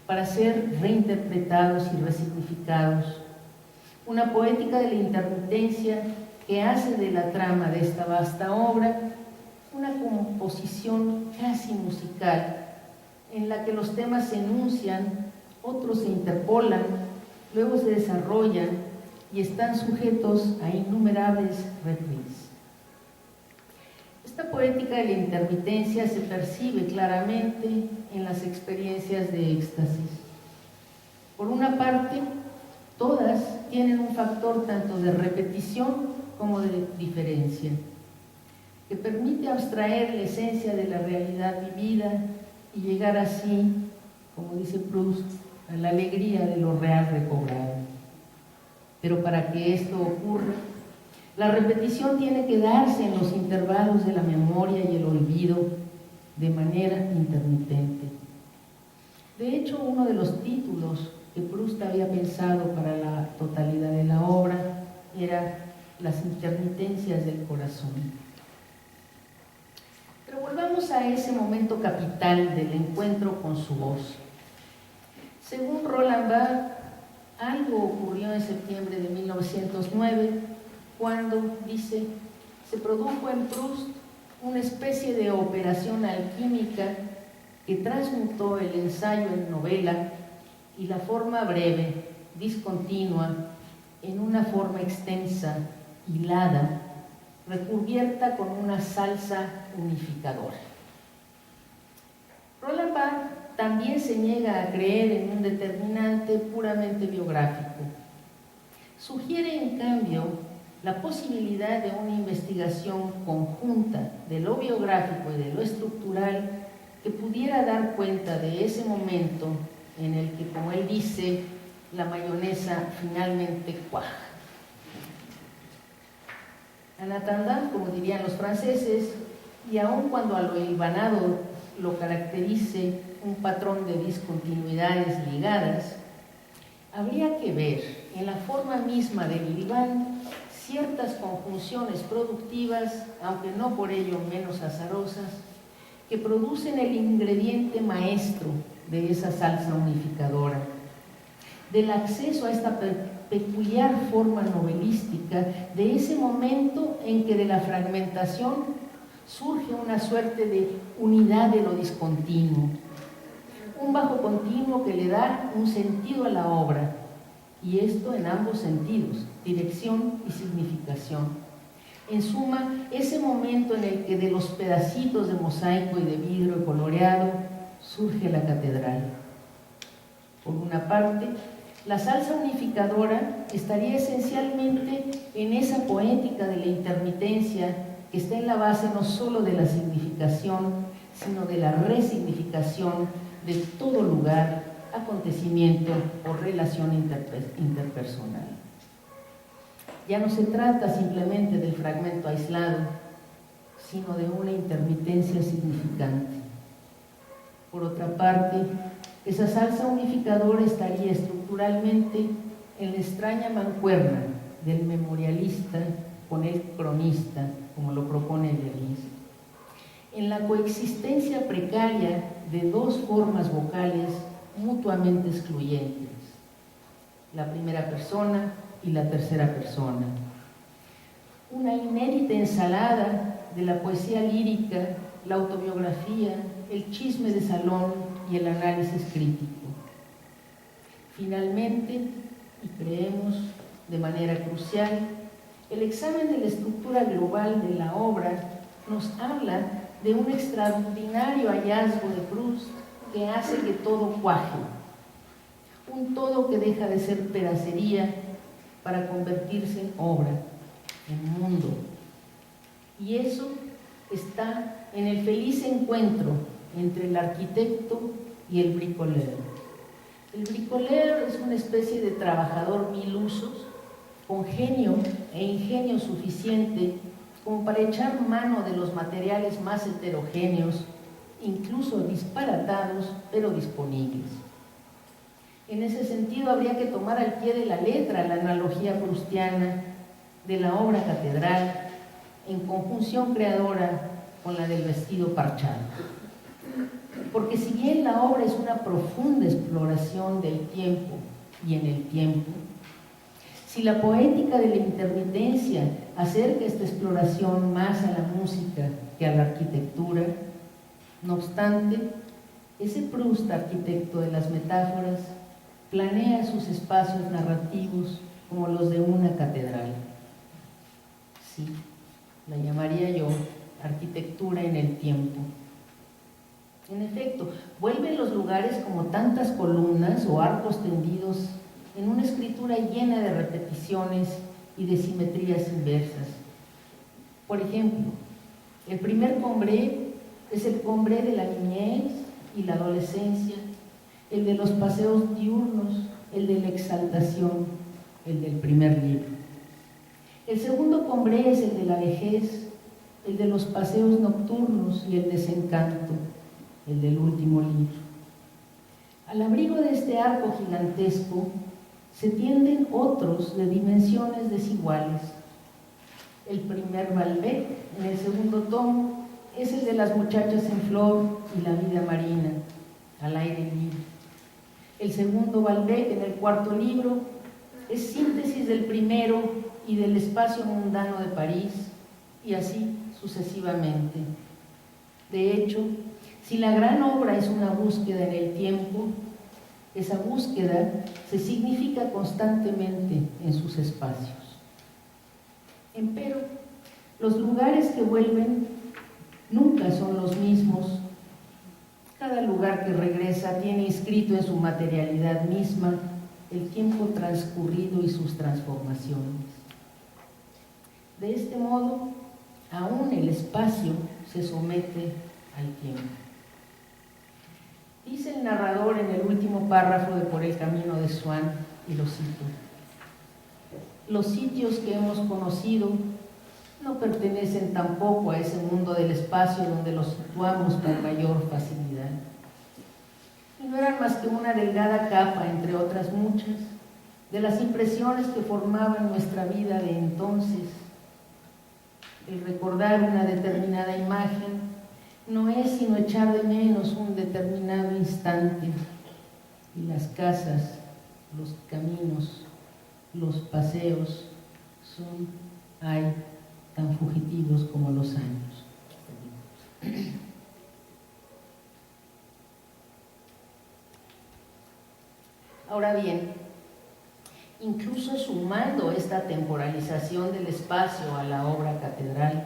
Speaker 1: para ser reinterpretados y resignificados. Una poética de la intermitencia que hace de la trama de esta vasta obra una composición casi musical, en la que los temas se enuncian, otros se interpolan, luego se desarrollan y están sujetos a innumerables reprises. Esta poética de la intermitencia se percibe claramente en las experiencias de éxtasis. Por una parte, todas tienen un factor tanto de repetición como de diferencia, que permite abstraer la esencia de la realidad vivida y llegar así, como dice Proust, a la alegría de lo real recobrado. Pero para que esto ocurra, la repetición tiene que darse en los intervalos de la memoria y el olvido de manera intermitente. De hecho, uno de los títulos que Proust había pensado para la totalidad de la obra era Las intermitencias del corazón. Pero volvamos a ese momento capital del encuentro con su voz. Según Roland Barthes, algo ocurrió en septiembre de 1909 cuando, dice, se produjo en Proust una especie de operación alquímica que transmutó el ensayo en novela y la forma breve, discontinua, en una forma extensa, hilada, recubierta con una salsa unificadora. Roland Barthes también se niega a creer en un determinante puramente biográfico. Sugiere, en cambio, la posibilidad de una investigación conjunta de lo biográfico y de lo estructural que pudiera dar cuenta de ese momento en el que, como él dice, la mayonesa finalmente cuaja. En attendant, como dirían los franceses, y aun cuando a lo hilvanado lo caracterice un patrón de discontinuidades ligadas, habría que ver en la forma misma del hilván ciertas conjunciones productivas, aunque no por ello menos azarosas, que producen el ingrediente maestro de esa salsa unificadora, del acceso a esta peculiar forma novelística, de ese momento en que de la fragmentación surge una suerte de unidad de lo discontinuo, un bajo continuo que le da un sentido a la obra, y esto en ambos sentidos, dirección y significación. En suma, ese momento en el que de los pedacitos de mosaico y de vidrio coloreado surge la catedral. Por una parte, la salsa unificadora estaría esencialmente en esa poética de la intermitencia que está en la base no solo de la significación, sino de la resignificación de todo lugar, acontecimiento o relación interpersonal. Ya no se trata simplemente del fragmento aislado, sino de una intermitencia significante. Por otra parte, esa salsa unificadora estaría estructuralmente en la extraña mancuerna del memorialista con el cronista, como lo propone Berlitz, en la coexistencia precaria de dos formas vocales mutuamente excluyentes, la primera persona y la tercera persona. Una inédita ensalada de la poesía lírica, la autobiografía, el chisme de salón y el análisis crítico. Finalmente, y creemos de manera crucial, el examen de la estructura global de la obra nos habla de un extraordinario hallazgo de Proust que hace que todo cuaje, un todo que deja de ser pedacería para convertirse en obra, en mundo. Y eso está en el feliz encuentro entre el arquitecto y el bricoleur. El bricoleur es una especie de trabajador mil usos, con genio e ingenio suficiente como para echar mano de los materiales más heterogéneos, incluso disparatados, pero disponibles. En ese sentido, habría que tomar al pie de la letra la analogía proustiana de la obra catedral en conjunción creadora con la del vestido parchado. Porque si bien la obra es una profunda exploración del tiempo y en el tiempo, si la poética de la intermitencia acerca esta exploración más a la música que a la arquitectura, no obstante, ese Proust, arquitecto de las metáforas, planea sus espacios narrativos como los de una catedral. Sí, la llamaría yo arquitectura en el tiempo. En efecto, vuelve los lugares como tantas columnas o arcos tendidos en una escritura llena de repeticiones y de simetrías inversas. Por ejemplo, el primer combré es el combré de la niñez y la adolescencia, el de los paseos diurnos, el de la exaltación, el del primer libro. El segundo combré es el de la vejez, el de los paseos nocturnos y el desencanto, el del último libro. Al abrigo de este arco gigantesco se tienden otros de dimensiones desiguales. El primer Balbec, en el segundo tomo, es el de las muchachas en flor y la vida marina, al aire libre. El segundo Balbec, en el cuarto libro, es síntesis del primero y del espacio mundano de París, y así sucesivamente. De hecho, si la gran obra es una búsqueda en el tiempo, esa búsqueda se significa constantemente en sus espacios. Empero, los lugares que vuelven nunca son los mismos. Cada lugar que regresa tiene inscrito en su materialidad misma el tiempo transcurrido y sus transformaciones. De este modo, aún el espacio se somete al tiempo. Dice el narrador en el último párrafo de Por el camino de Swann, y lo cito: los sitios que hemos conocido no pertenecen tampoco a ese mundo del espacio donde los situamos con mayor facilidad. Y no eran más que una delgada capa, entre otras muchas, de las impresiones que formaban nuestra vida de entonces. El recordar una determinada imagen no es sino echar de menos un determinado instante, y las casas, los caminos, los paseos son, tan fugitivos como los años. Ahora bien, incluso sumando esta temporalización del espacio a la obra catedral,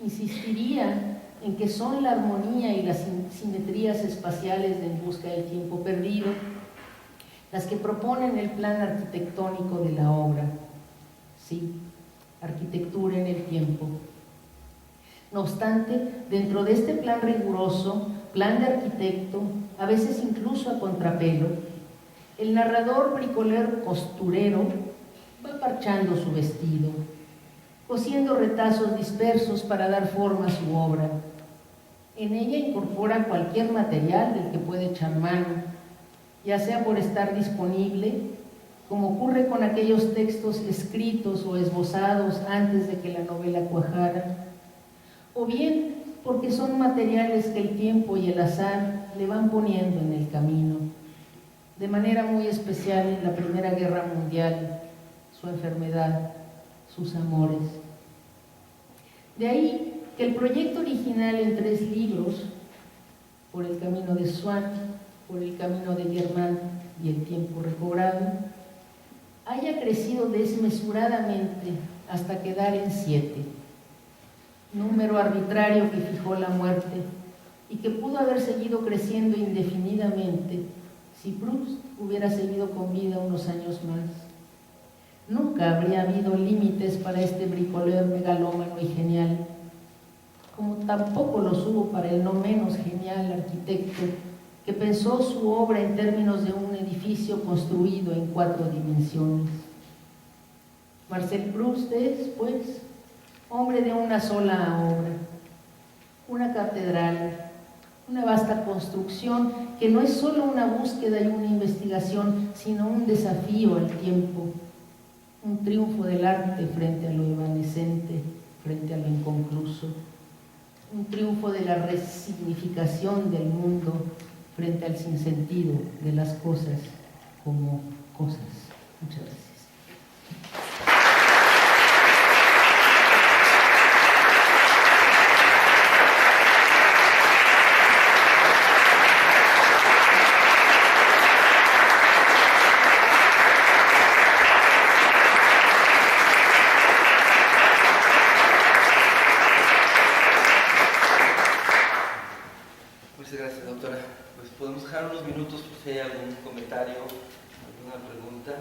Speaker 1: insistiría en que son la armonía y las simetrías espaciales de En busca del tiempo perdido las que proponen el plan arquitectónico de la obra. Sí, arquitectura en el tiempo. No obstante, dentro de este plan riguroso, plan de arquitecto, a veces incluso a contrapelo, el narrador bricoleur costurero va parchando su vestido, cosiendo retazos dispersos para dar forma a su obra. En ella incorpora cualquier material del que puede echar mano, ya sea por estar disponible, como ocurre con aquellos textos escritos o esbozados antes de que la novela cuajara, o bien porque son materiales que el tiempo y el azar le van poniendo en el camino. de manera muy especial en la Primera Guerra Mundial, su enfermedad, sus amores. De ahí que el proyecto original en 3 libros, Por el camino de Swann, Por el camino de Germán y El tiempo recobrado, haya crecido desmesuradamente hasta quedar en 7, número arbitrario que fijó la muerte y que pudo haber seguido creciendo indefinidamente si Proust hubiera seguido con vida unos años más. Nunca habría habido límites para este bricoleur megalómano y genial, como tampoco los hubo para el no menos genial arquitecto que pensó su obra en términos de un edificio construido en 4 dimensiones. Marcel Proust es, pues, hombre de una sola obra, una catedral, una vasta construcción que no es solo una búsqueda y una investigación, sino un desafío al tiempo, un triunfo del arte frente a lo evanescente, frente a lo inconcluso, un triunfo de la resignificación del mundo frente al sinsentido de las cosas como cosas. Muchas gracias.
Speaker 2: Muchas gracias, doctora. Pues podemos dejar unos minutos por si hay algún comentario, alguna pregunta.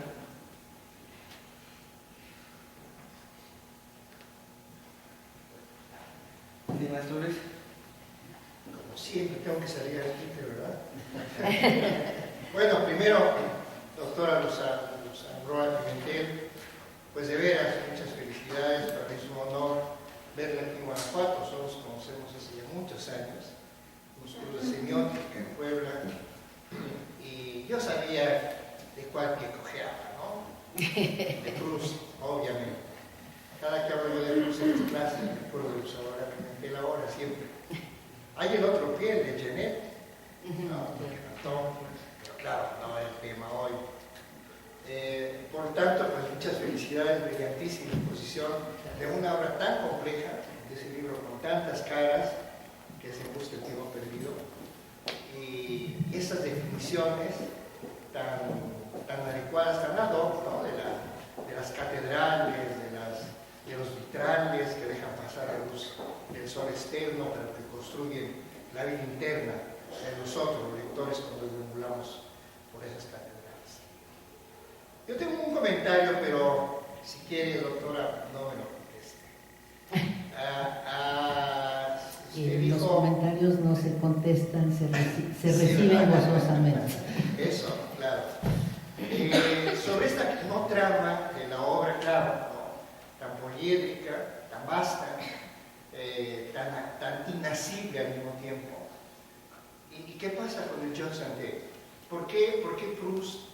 Speaker 2: ¿Sí, maestro Luis?
Speaker 3: Como siempre tengo que salir al quite, ¿verdad? Bueno, primero, doctora Roa Pimentel, pues de veras, muchas felicidades, para mí es un honor verla aquí en Guanajuato, solo nos conocemos hace ya muchos años. Club de Semiótica en Puebla, y yo sabía de cuál que cojeaba, ¿no? De Proust, obviamente. Cada que hablo yo de Proust en las clases, me acuerdo de Roa Pimentel ahora, siempre. Hay el otro pie, el de Genet, ¿no? Pero claro, no es el tema hoy. Por tanto, pues muchas felicidades, brillantísima exposición de una obra tan compleja, de ese libro con tantas caras, que se busca el tiempo perdido, y esas definiciones tan adecuadas, tan ad hoc, ¿no? de las catedrales, de los vitrales que dejan pasar la luz del sol externo, pero que construyen la vida interna de nosotros, los lectores, cuando deambulamos por esas catedrales. Yo tengo un comentario, pero si quiere, doctora, no me lo conteste.
Speaker 1: Los comentarios no se contestan, se reciben gozosamente.
Speaker 3: Eso, claro. Sobre esta no trama de la obra, claro, ¿no? Tan poliédrica, tan vasta, tan inasible al mismo tiempo. ¿Y qué pasa con el Jean Santé? ¿Por qué Proust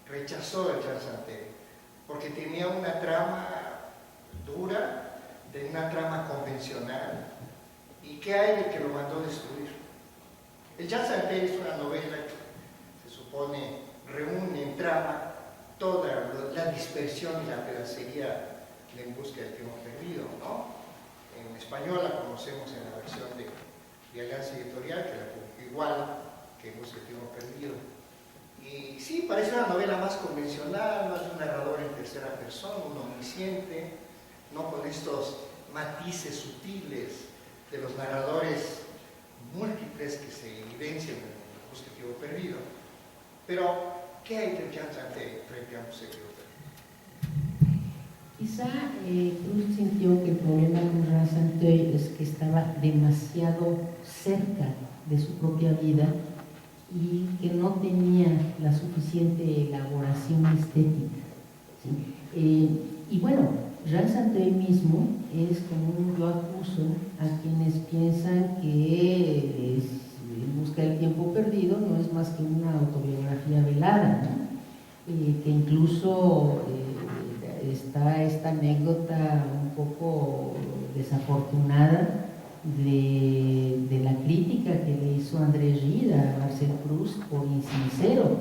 Speaker 3: rechazó el Jean Santé? Porque tenía una trama dura, tenía una trama convencional. ¿Y qué hay de que lo mandó destruir? El Jean Santé es una novela que se supone reúne en trama toda la dispersión y la pedacería de En busca del tiempo perdido, ¿no? En español la conocemos en la versión de Alianza Editorial, que la publicó igual que En busca del tiempo perdido. Y sí, parece una novela más convencional, más de un narrador en tercera persona, un omnisciente, no con estos matices sutiles de los narradores múltiples que se evidencian en El busca del tiempo perdido. Pero, ¿qué hay de Jean Santé frente a Un busca del tiempo perdido?
Speaker 1: Quizá Proust sintió que el problema con Jean Santé es que estaba demasiado cerca de su propia vida y que no tenía la suficiente elaboración estética, ¿sí? Y bueno, Jean Santé mismo es como un yo acuso a quienes piensan que En busca del tiempo perdido no es más que una autobiografía velada, ¿no? Que incluso está esta anécdota un poco desafortunada de la crítica que le hizo André Gide a Marcel Proust por insincero,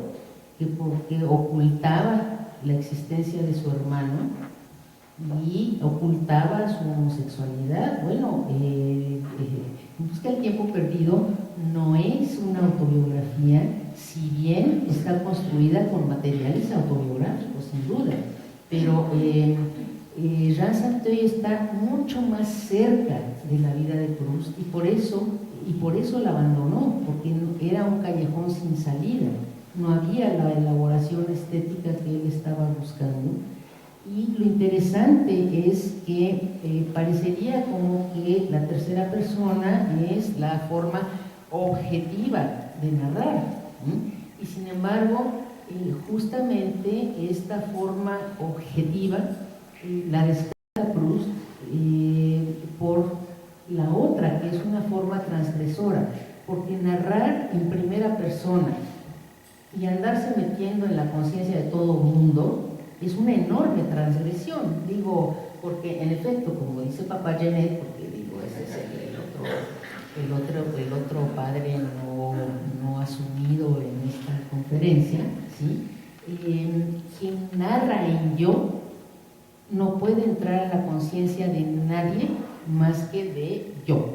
Speaker 1: que porque ocultaba la existencia de su hermano y ocultaba su homosexualidad. Bueno, En busca del tiempo perdido no es una autobiografía, si bien está construida con materiales autobiográficos, sin duda, pero Jean Santeuil está mucho más cerca de la vida de Proust y por eso la abandonó, porque era un callejón sin salida, no había la elaboración estética que él estaba buscando. Y lo interesante es que parecería como que la tercera persona es la forma objetiva de narrar, ¿sí? Y sin embargo, justamente esta forma objetiva la descarta Proust por la otra, que es una forma transgresora, porque narrar en primera persona y andarse metiendo en la conciencia de todo el mundo es una enorme transgresión, digo, porque en efecto, como dice Papá Genet, porque digo, ese es el otro padre no asumido en esta conferencia, ¿sí? Quien narra en yo no puede entrar a la conciencia de nadie más que de yo.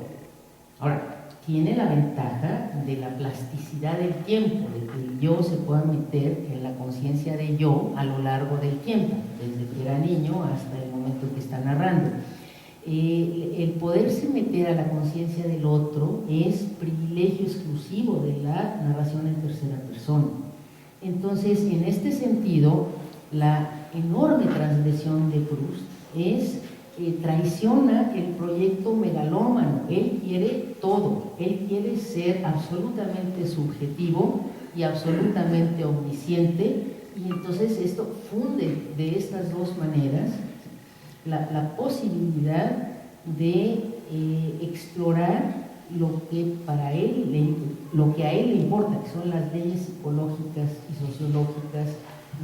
Speaker 1: Ahora, tiene la ventaja de la plasticidad del tiempo, de que el yo se pueda meter en la conciencia de yo a lo largo del tiempo, desde que era niño hasta el momento que está narrando. El poderse meter a la conciencia del otro es privilegio exclusivo de la narración en tercera persona. Entonces, en este sentido, la enorme transgresión de Proust es traiciona el proyecto megalómano. Él quiere todo, él quiere ser absolutamente subjetivo y absolutamente omnisciente, y entonces esto funde de estas dos maneras la posibilidad de explorar lo que para él, lo que a él le importa, que son las leyes psicológicas y sociológicas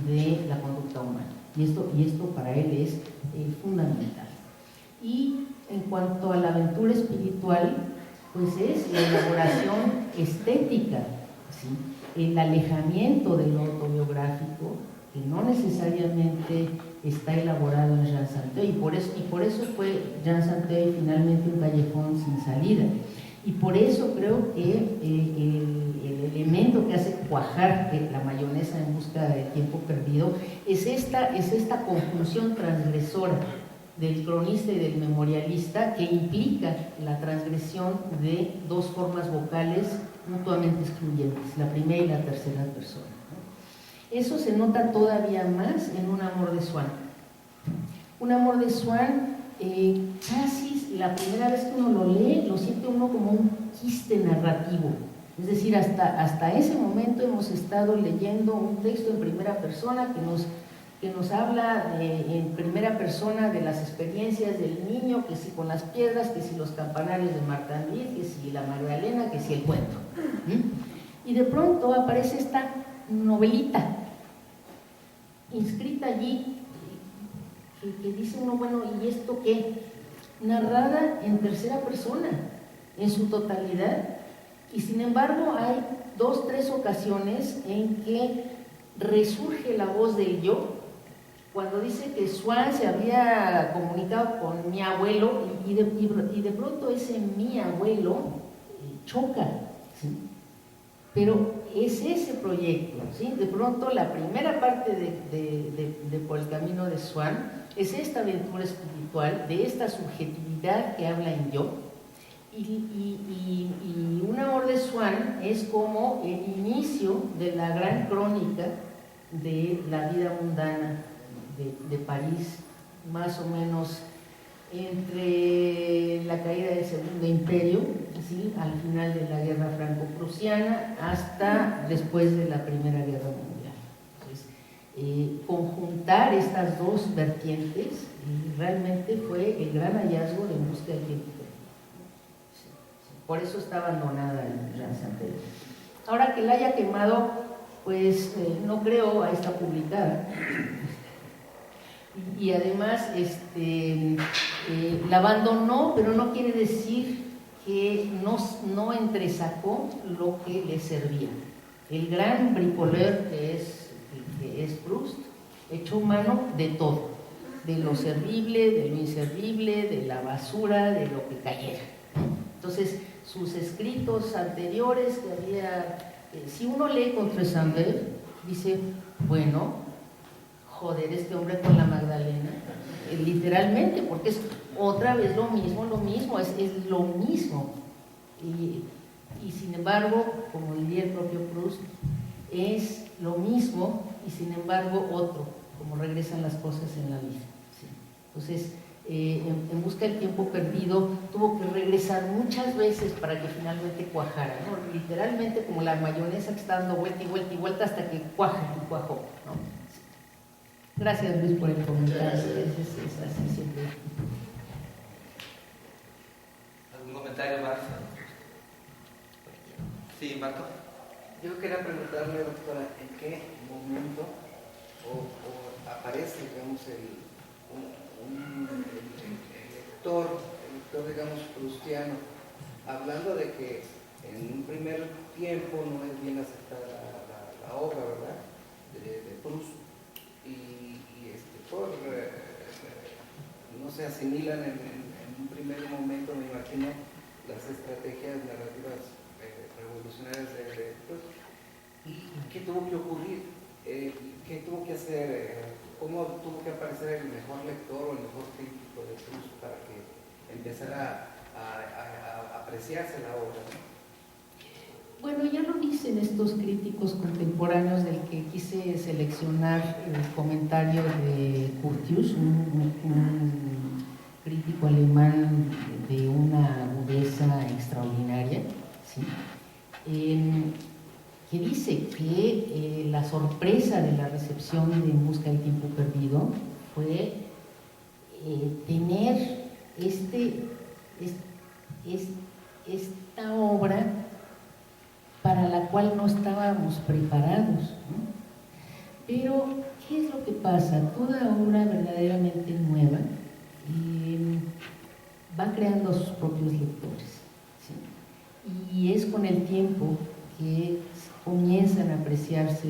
Speaker 1: de la conducta humana. Y esto para él es fundamental. Y en cuanto a la aventura espiritual, pues es la elaboración estética, ¿sí? El alejamiento de lo autobiográfico, que no necesariamente está elaborado en Jean Santeuil, y por eso fue Jean Santeuil finalmente un callejón sin salida. Y por eso creo que el elemento que hace cuajar la mayonesa en busca del tiempo perdido es esta conjunción transgresora del cronista y del memorialista, que implica la transgresión de dos formas vocales mutuamente excluyentes, la primera y la tercera persona. Eso se nota todavía más en Un amor de Swann. Un amor de Swann, casi la primera vez que uno lo lee, lo siente uno como un quiste narrativo. Es decir, hasta ese momento hemos estado leyendo un texto en primera persona que nos habla en primera persona de las experiencias del niño, que si con las piedras, que si los campanarios de Martinville, que si la Magdalena, que si el cuento. Y de pronto aparece esta novelita inscrita allí, que dice uno, bueno, ¿y esto qué? Narrada en tercera persona, en su totalidad, y sin embargo hay 2, 3 ocasiones en que resurge la voz del yo, cuando dice que Swann se había comunicado con mi abuelo, y de pronto ese mi abuelo choca, ¿sí? Pero es ese proyecto, ¿sí? De pronto la primera parte de Por el camino de Swann es esta aventura espiritual, de esta subjetividad que habla en yo, y Un amor de Swann es como el inicio de la gran crónica de la vida mundana de París, más o menos entre la caída del Segundo Imperio, ¿sí? Al final de la Guerra Franco-Prusiana, hasta después de la Primera Guerra Mundial. Entonces, conjuntar estas dos vertientes realmente fue el gran hallazgo de En busca del tiempo perdido. Sí, sí. Por eso está abandonada en Jean Santeuil. Ahora que la haya quemado, pues no creo, ahí está publicada. Y además la abandonó, pero no quiere decir que no entresacó lo que le servía. El gran bricoleur que es que es Proust, hecho humano de todo, de lo servible, de lo inservible, de la basura, de lo que cayera. Entonces, sus escritos anteriores que había, si uno lee Contretemps, dice, bueno, joder, este hombre con la Magdalena, literalmente, porque es otra vez lo mismo, es lo mismo. Y sin embargo, como diría el propio Proust, es lo mismo y sin embargo otro, como regresan las cosas en la vida. ¿Sí? Entonces, en busca del tiempo perdido, tuvo que regresar muchas veces para que finalmente cuajara, ¿no? Literalmente como la mayonesa que está dando vuelta y vuelta y vuelta hasta que cuaja y cuajó, ¿no? Sí. Gracias, Luis, por el comentario. Es así siempre.
Speaker 2: ¿Algún comentario más? Sí, Marco.
Speaker 4: Yo quería preguntarle, doctora, ¿en qué momento aparece, digamos, el lector, digamos, proustiano, hablando de que en un primer tiempo no es bien aceptada la obra, ¿verdad?, de Proust, y no se asimilan en un primer momento, me imagino, las estrategias narrativas revolucionarias de Proust. ¿Y qué tuvo que ocurrir? ¿Qué tuvo que hacer? ¿Cómo tuvo que aparecer el mejor lector o el mejor crítico de Proust para que empezara a apreciarse la obra, ¿no?
Speaker 1: Bueno, ya lo dicen estos críticos contemporáneos, del que quise seleccionar el comentario de Curtius, un crítico alemán de una agudeza extraordinaria, ¿sí? Que dice que la sorpresa de la recepción de En busca del tiempo perdido fue tener esta obra para la cual no estábamos preparados, ¿no? Pero, ¿qué es lo que pasa? Toda obra verdaderamente nueva va creando a sus propios lectores, ¿sí? Y es con el tiempo que comienza a apreciarse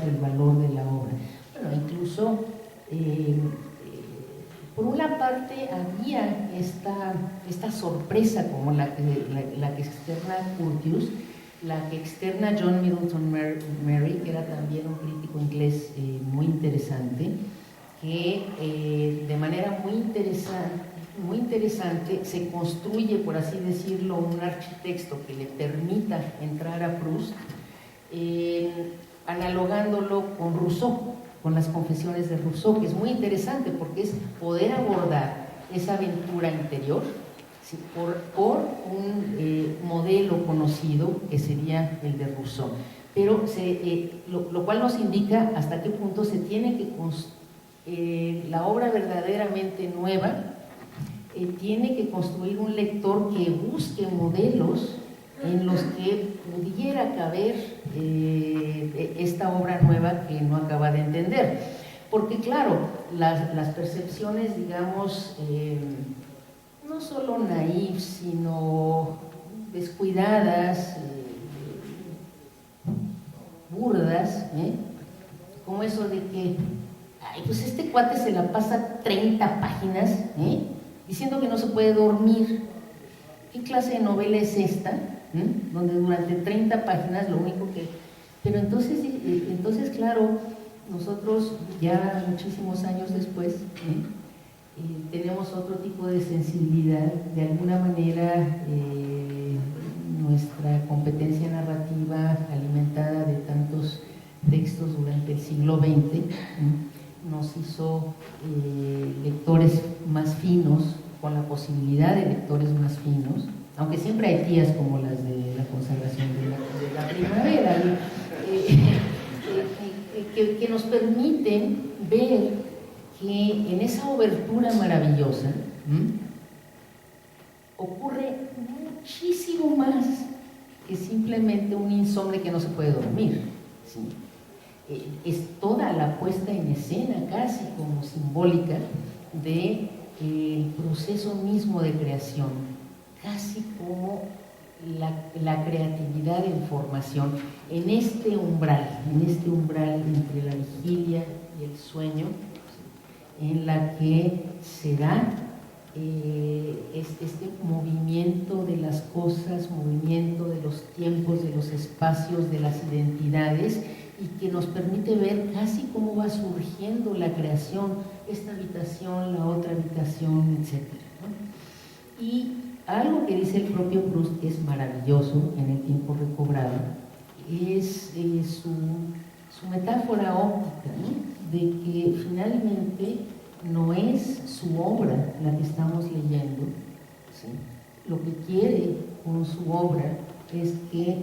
Speaker 1: el valor de la obra. Bueno, incluso por una parte había esta sorpresa como la que externa Curtius, la que externa John Middleton Murray, que era también un crítico inglés muy interesante, que de manera muy interesante se construye, por así decirlo, un architecto que le permita entrar a Proust, analogándolo con Rousseau, con las confesiones de Rousseau, que es muy interesante porque es poder abordar esa aventura interior, ¿sí?, por un modelo conocido que sería el de Rousseau. Pero lo cual nos indica hasta qué punto se tiene que la obra verdaderamente nueva tiene que construir un lector que busque modelos en los que pudiera caber esta obra nueva que no acaba de entender. Porque claro, las percepciones, digamos, no solo naif, sino descuidadas, burdas, como eso de que, ay, pues este cuate se la pasa 30 páginas diciendo que no se puede dormir. ¿Qué clase de novela es esta? Donde durante 30 páginas lo único que... Pero entonces claro, nosotros ya muchísimos años después tenemos otro tipo de sensibilidad. De alguna manera nuestra competencia narrativa, alimentada de tantos textos durante el siglo XX, nos hizo lectores más finos, con la posibilidad de lectores más finos, aunque siempre hay tías como las de la consagración de la primavera, que nos permiten ver que en esa obertura maravillosa ocurre muchísimo más que simplemente un insomnio que no se puede dormir, ¿sí? Es toda la puesta en escena, casi como simbólica, del proceso mismo de creación, casi como la creatividad en formación en este umbral entre la vigilia y el sueño, en la que se da este movimiento de las cosas, movimiento de los tiempos, de los espacios, de las identidades, y que nos permite ver casi cómo va surgiendo la creación, esta habitación, la otra habitación, etc., ¿no? Y algo que dice el propio Proust, que es maravilloso en el tiempo recobrado, es su metáfora óptica, ¿no? De que finalmente no es su obra la que estamos leyendo, ¿sí? Lo que quiere con su obra es que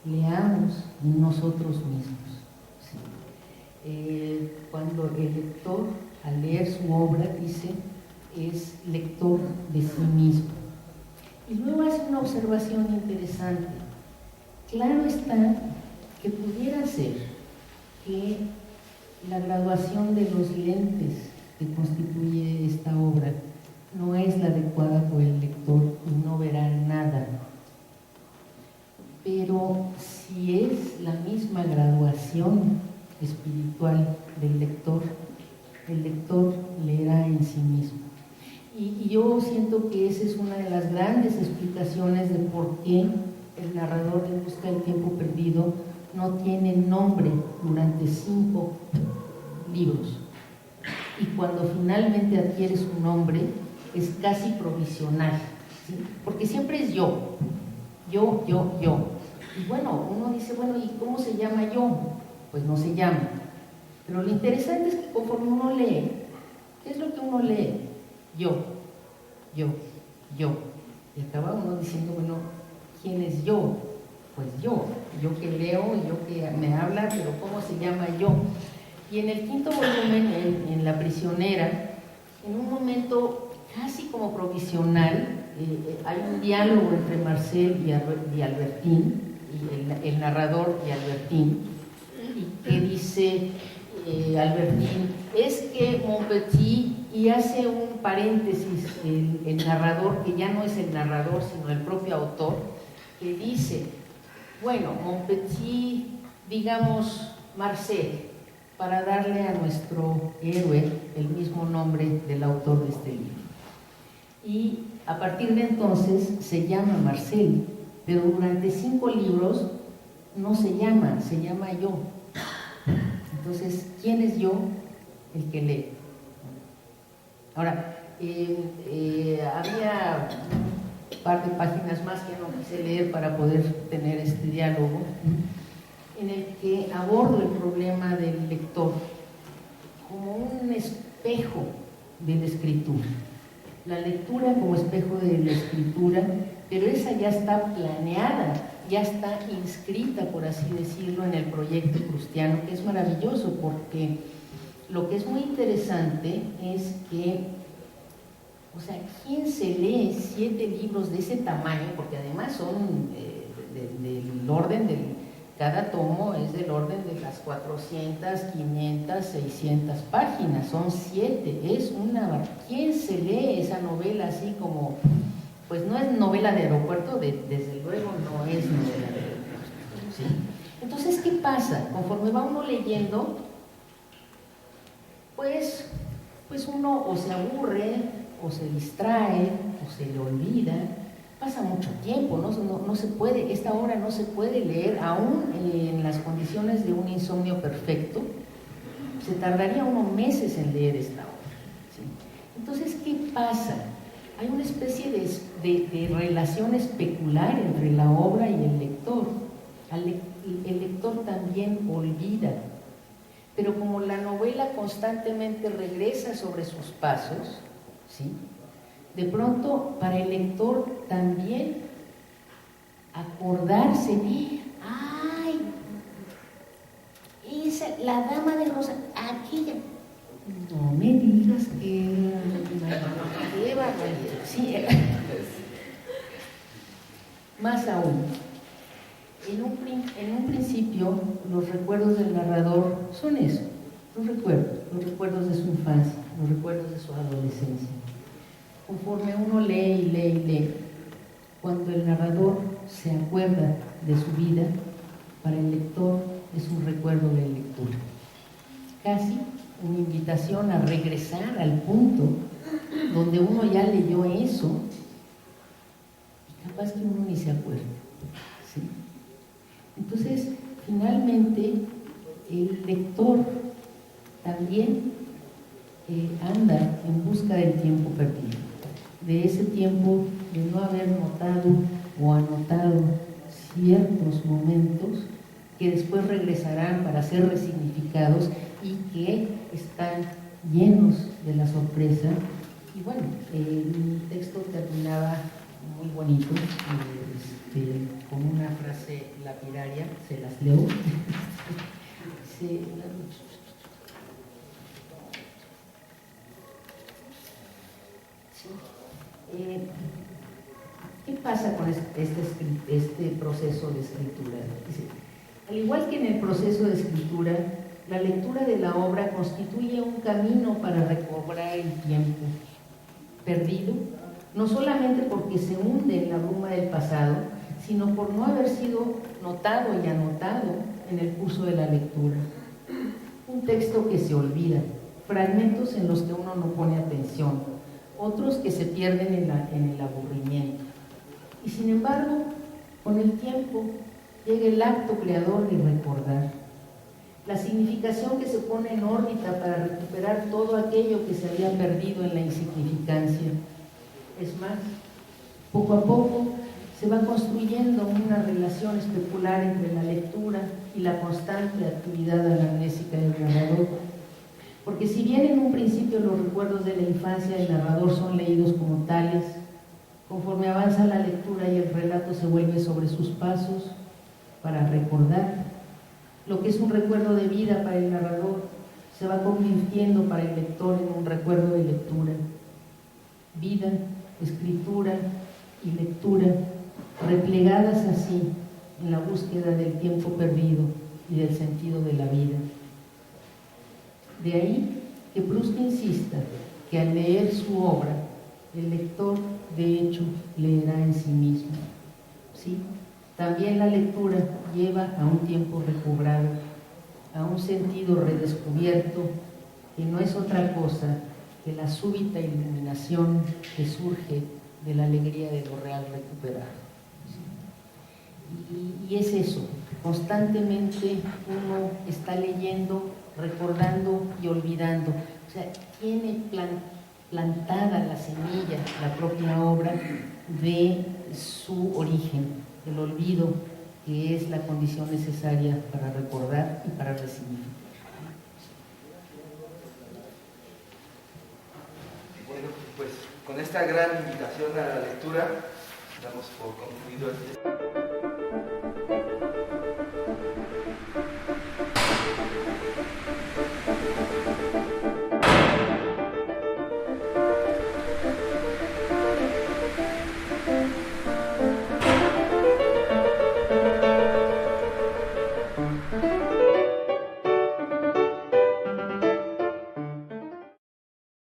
Speaker 1: leamos nosotros mismos, ¿sí? Cuando el lector, al leer su obra, dice, es lector de sí mismo. Y luego hace una observación interesante. Claro está que pudiera ser que la graduación de los lentes que constituye esta obra no es la adecuada por el lector y no verá nada. Pero si es la misma graduación espiritual del lector, el lector leerá en sí mismo. Y yo siento que esa es una de las grandes explicaciones de por qué el narrador de En busca del tiempo perdido no tiene nombre durante 5 libros. Y cuando finalmente adquiere su nombre, es casi provisional, ¿sí? Porque siempre es yo. Y bueno, uno dice, bueno, ¿y cómo se llama yo? Pues no se llama. Pero lo interesante es que conforme uno lee, ¿qué es lo que uno lee? Yo. Y acaba uno diciendo, bueno, ¿quién es yo? Pues yo que leo, yo que me habla, pero ¿cómo se llama yo? Y en el 5º volumen, en La prisionera, en un momento casi como provisional, hay un diálogo entre Marcel y Albertine, y el narrador y Albertine, y que dice Albertine, es que Montpetit, y hace un paréntesis el narrador, que ya no es el narrador, sino el propio autor, que dice, bueno, Montpetit, digamos Marcel, para darle a nuestro héroe el mismo nombre del autor de este libro. Y a partir de entonces se llama Marcel, pero durante 5 libros no se llama yo. Entonces, ¿quién es yo? El que lee. Ahora, había un par de páginas más que no quise leer para poder tener este diálogo, en el que abordo el problema del lector como un espejo de la escritura. La lectura como espejo de la escritura, pero esa ya está planeada, ya está inscrita, por así decirlo, en el proyecto proustiano, que es maravilloso, porque lo que es muy interesante es que, o sea, ¿quién se lee 7 libros de ese tamaño? Porque además son del orden del... Cada tomo es del orden de las 400, 500, 600 páginas, son 7, es una... ¿Quién se lee esa novela así como... Pues no es novela de aeropuerto, desde luego no es novela de aeropuerto, ¿sí? Entonces, ¿qué pasa? Conforme va uno leyendo, pues uno o se aburre, o se distrae, o se le olvida, pasa mucho tiempo, no se puede, esta obra no se puede leer, aún en las condiciones de un insomnio perfecto, se tardaría unos meses en leer esta obra, ¿sí? Entonces, ¿qué pasa? Hay una especie de relación especular entre la obra y el lector. El lector también olvida, pero como la novela constantemente regresa sobre sus pasos, ¿sí? De pronto para el lector también acordarse de, ¡ay! Esa, la dama de rosa, aquella. No me digas que qué barbaridad. Sí, más aún, en un principio los recuerdos del narrador son eso, los recuerdos de su infancia, los recuerdos de su adolescencia. Conforme uno lee y lee y lee, cuando el narrador se acuerda de su vida, para el lector es un recuerdo de lectura. Casi una invitación a regresar al punto donde uno ya leyó eso y capaz que uno ni se acuerda, ¿sí? Entonces, finalmente, el lector también anda en busca del tiempo perdido, de ese tiempo de no haber notado o anotado ciertos momentos que después regresarán para ser resignificados y que están llenos de la sorpresa. Y bueno, el texto terminaba muy bonito, con una frase lapidaria, se las leo. ¿Qué pasa con este proceso de escritura? Al igual que en el proceso de escritura, la lectura de la obra constituye un camino para recobrar el tiempo perdido, no solamente porque se hunde en la bruma del pasado, sino por no haber sido notado y anotado en el curso de la lectura. Un texto que se olvida, fragmentos en los que uno no pone atención, otros que se pierden en el aburrimiento. Y sin embargo, con el tiempo llega el acto creador de recordar, la significación que se pone en órbita para recuperar todo aquello que se había perdido en la insignificancia. Es más, poco a poco se va construyendo una relación especular entre la lectura y la constante actividad anamnésica del narrador. Porque si bien en un principio los recuerdos de la infancia del narrador son leídos como tales, conforme avanza la lectura y el relato se vuelve sobre sus pasos para recordar. Lo que es un recuerdo de vida para el narrador se va convirtiendo para el lector en un recuerdo de lectura. Vida, escritura y lectura, replegadas así en la búsqueda del tiempo perdido y del sentido de la vida. De ahí que Proust insista que al leer su obra, el lector de hecho leerá en sí mismo. ¿Sí? También la lectura lleva a un tiempo recobrado, a un sentido redescubierto, que no es otra cosa que la súbita iluminación que surge de la alegría de lo real recuperado. Y es eso, constantemente uno está leyendo, recordando y olvidando. O sea, tiene plantada la semilla, la propia obra, de su origen, el olvido, que es la condición necesaria para recordar y para resignificar.
Speaker 2: Bueno, pues con esta gran invitación a la lectura, damos por concluido este